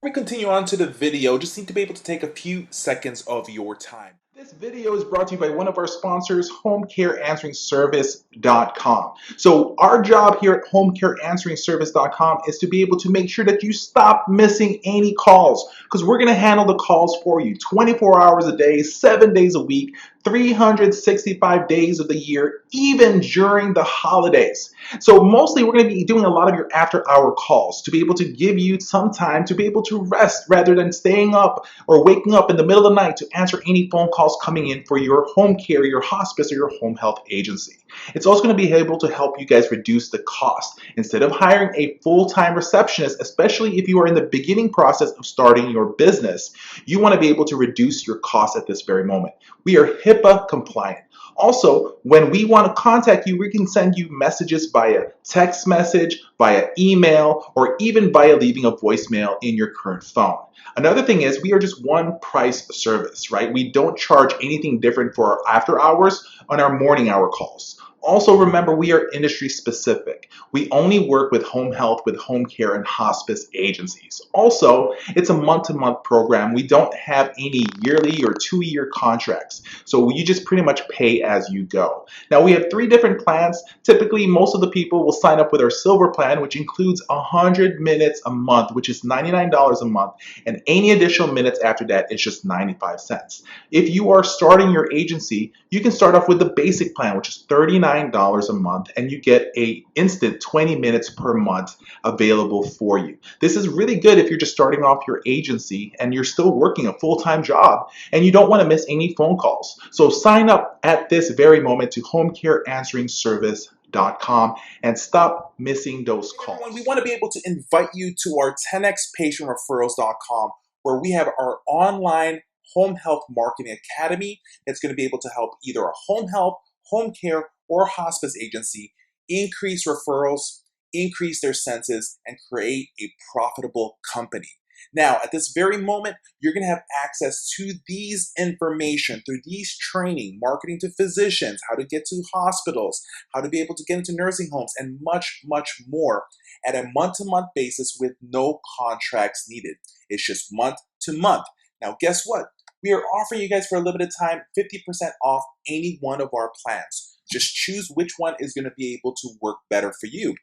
Before we continue on to the video, just need to be able to take a few seconds of your time. This video is brought to you by one of our sponsors, HomecareAnsweringService.com. So our job here at HomecareAnsweringService.com is to be able to make sure that you stop missing any calls, because we're going to handle the calls for you 24 hours a day, 7 days a week, 365 days of the year, even during the holidays. So mostly we're going to be doing a lot of your after-hour calls to be able to give you some time to be able to rest rather than staying up or waking up in the middle of the night to answer any phone calls coming in for your home care, your hospice, or your home health agency. It's also going to be able to help you guys reduce the cost. Instead of hiring a full-time receptionist, especially if you are in the beginning process of starting your business, you want to be able to reduce your costs at this very moment. We are HIPAA compliant. Also, when we want to contact you, we can send you messages via text message, via email, or even via leaving a voicemail in your current phone. Another thing is we are just one price service, right? We don't charge anything different for our after hours on our morning hour calls. Also, remember, we are industry specific. We only work with home health, with home care, and hospice agencies. Also, it's a month-to-month program. We don't have any yearly or 2-year contracts. So you just pretty much pay as you go. Now, we have 3 different plans. Typically, most of the people will sign up with our silver plan, which includes 100 minutes a month, which is $99 a month. And any additional minutes after that is just 95 cents. If you are starting your agency, you can start off with the basic plan, which is $39 a month, and you get an instant 20 minutes per month available for you. This is really good if you're just starting off your agency and you're still working a full-time job and you don't want to miss any phone calls. So sign up at this very moment to HomecareAnsweringService.com and stop missing those calls. Everyone, we want to be able to invite you to our 10xPatientReferrals.com, where we have our online home health marketing academy that's going to be able to help either a home health, home care, or hospice agency increase referrals, increase their census, and create a profitable company. Now, at this very moment, you're going to have access to these information through these training, marketing to physicians, how to get to hospitals, how to be able to get into nursing homes, and much, much more at a month-to-month basis with no contracts needed. It's just month to month. Now, guess what? We are offering you guys for a limited time 50% off any one of our plans. Just choose which one is going to be able to work better for you.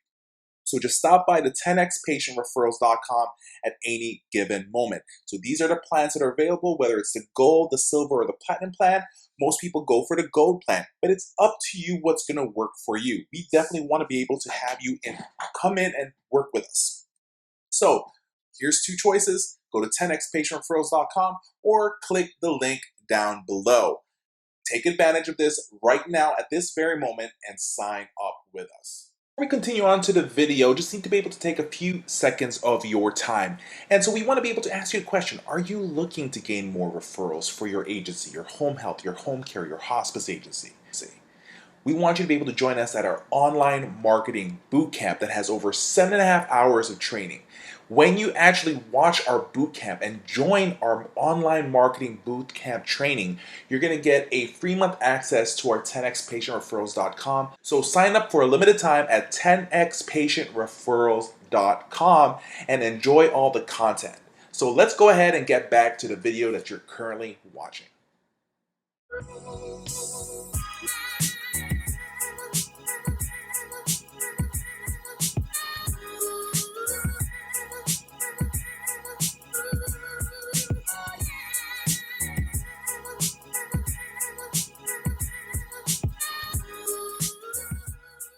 So just stop by the 10xpatientreferrals.com at any given moment. So these are the plans that are available, whether it's the gold, the silver, or the platinum plan. Most people go for the gold plan, but it's up to you what's going to work for you. We definitely want to be able to have you come in and work with us. So here's two choices. Go to 10xpatientreferrals.com or click the link down below. Take advantage of this right now at this very moment and sign up with us. Before we continue on to the video, just need to be able to take a few seconds of your time. And so we want to be able to ask you a question. Are you looking to gain more referrals for your agency, your home health, your home care, your hospice agency? We want you to be able to join us at our online marketing bootcamp that has over 7.5 hours of training. When you actually watch our bootcamp and join our online marketing bootcamp training, you're going to get a free month access to our 10xpatientreferrals.com. So sign up for a limited time at 10xpatientreferrals.com and enjoy all the content. So let's go ahead and get back to the video that you're currently watching.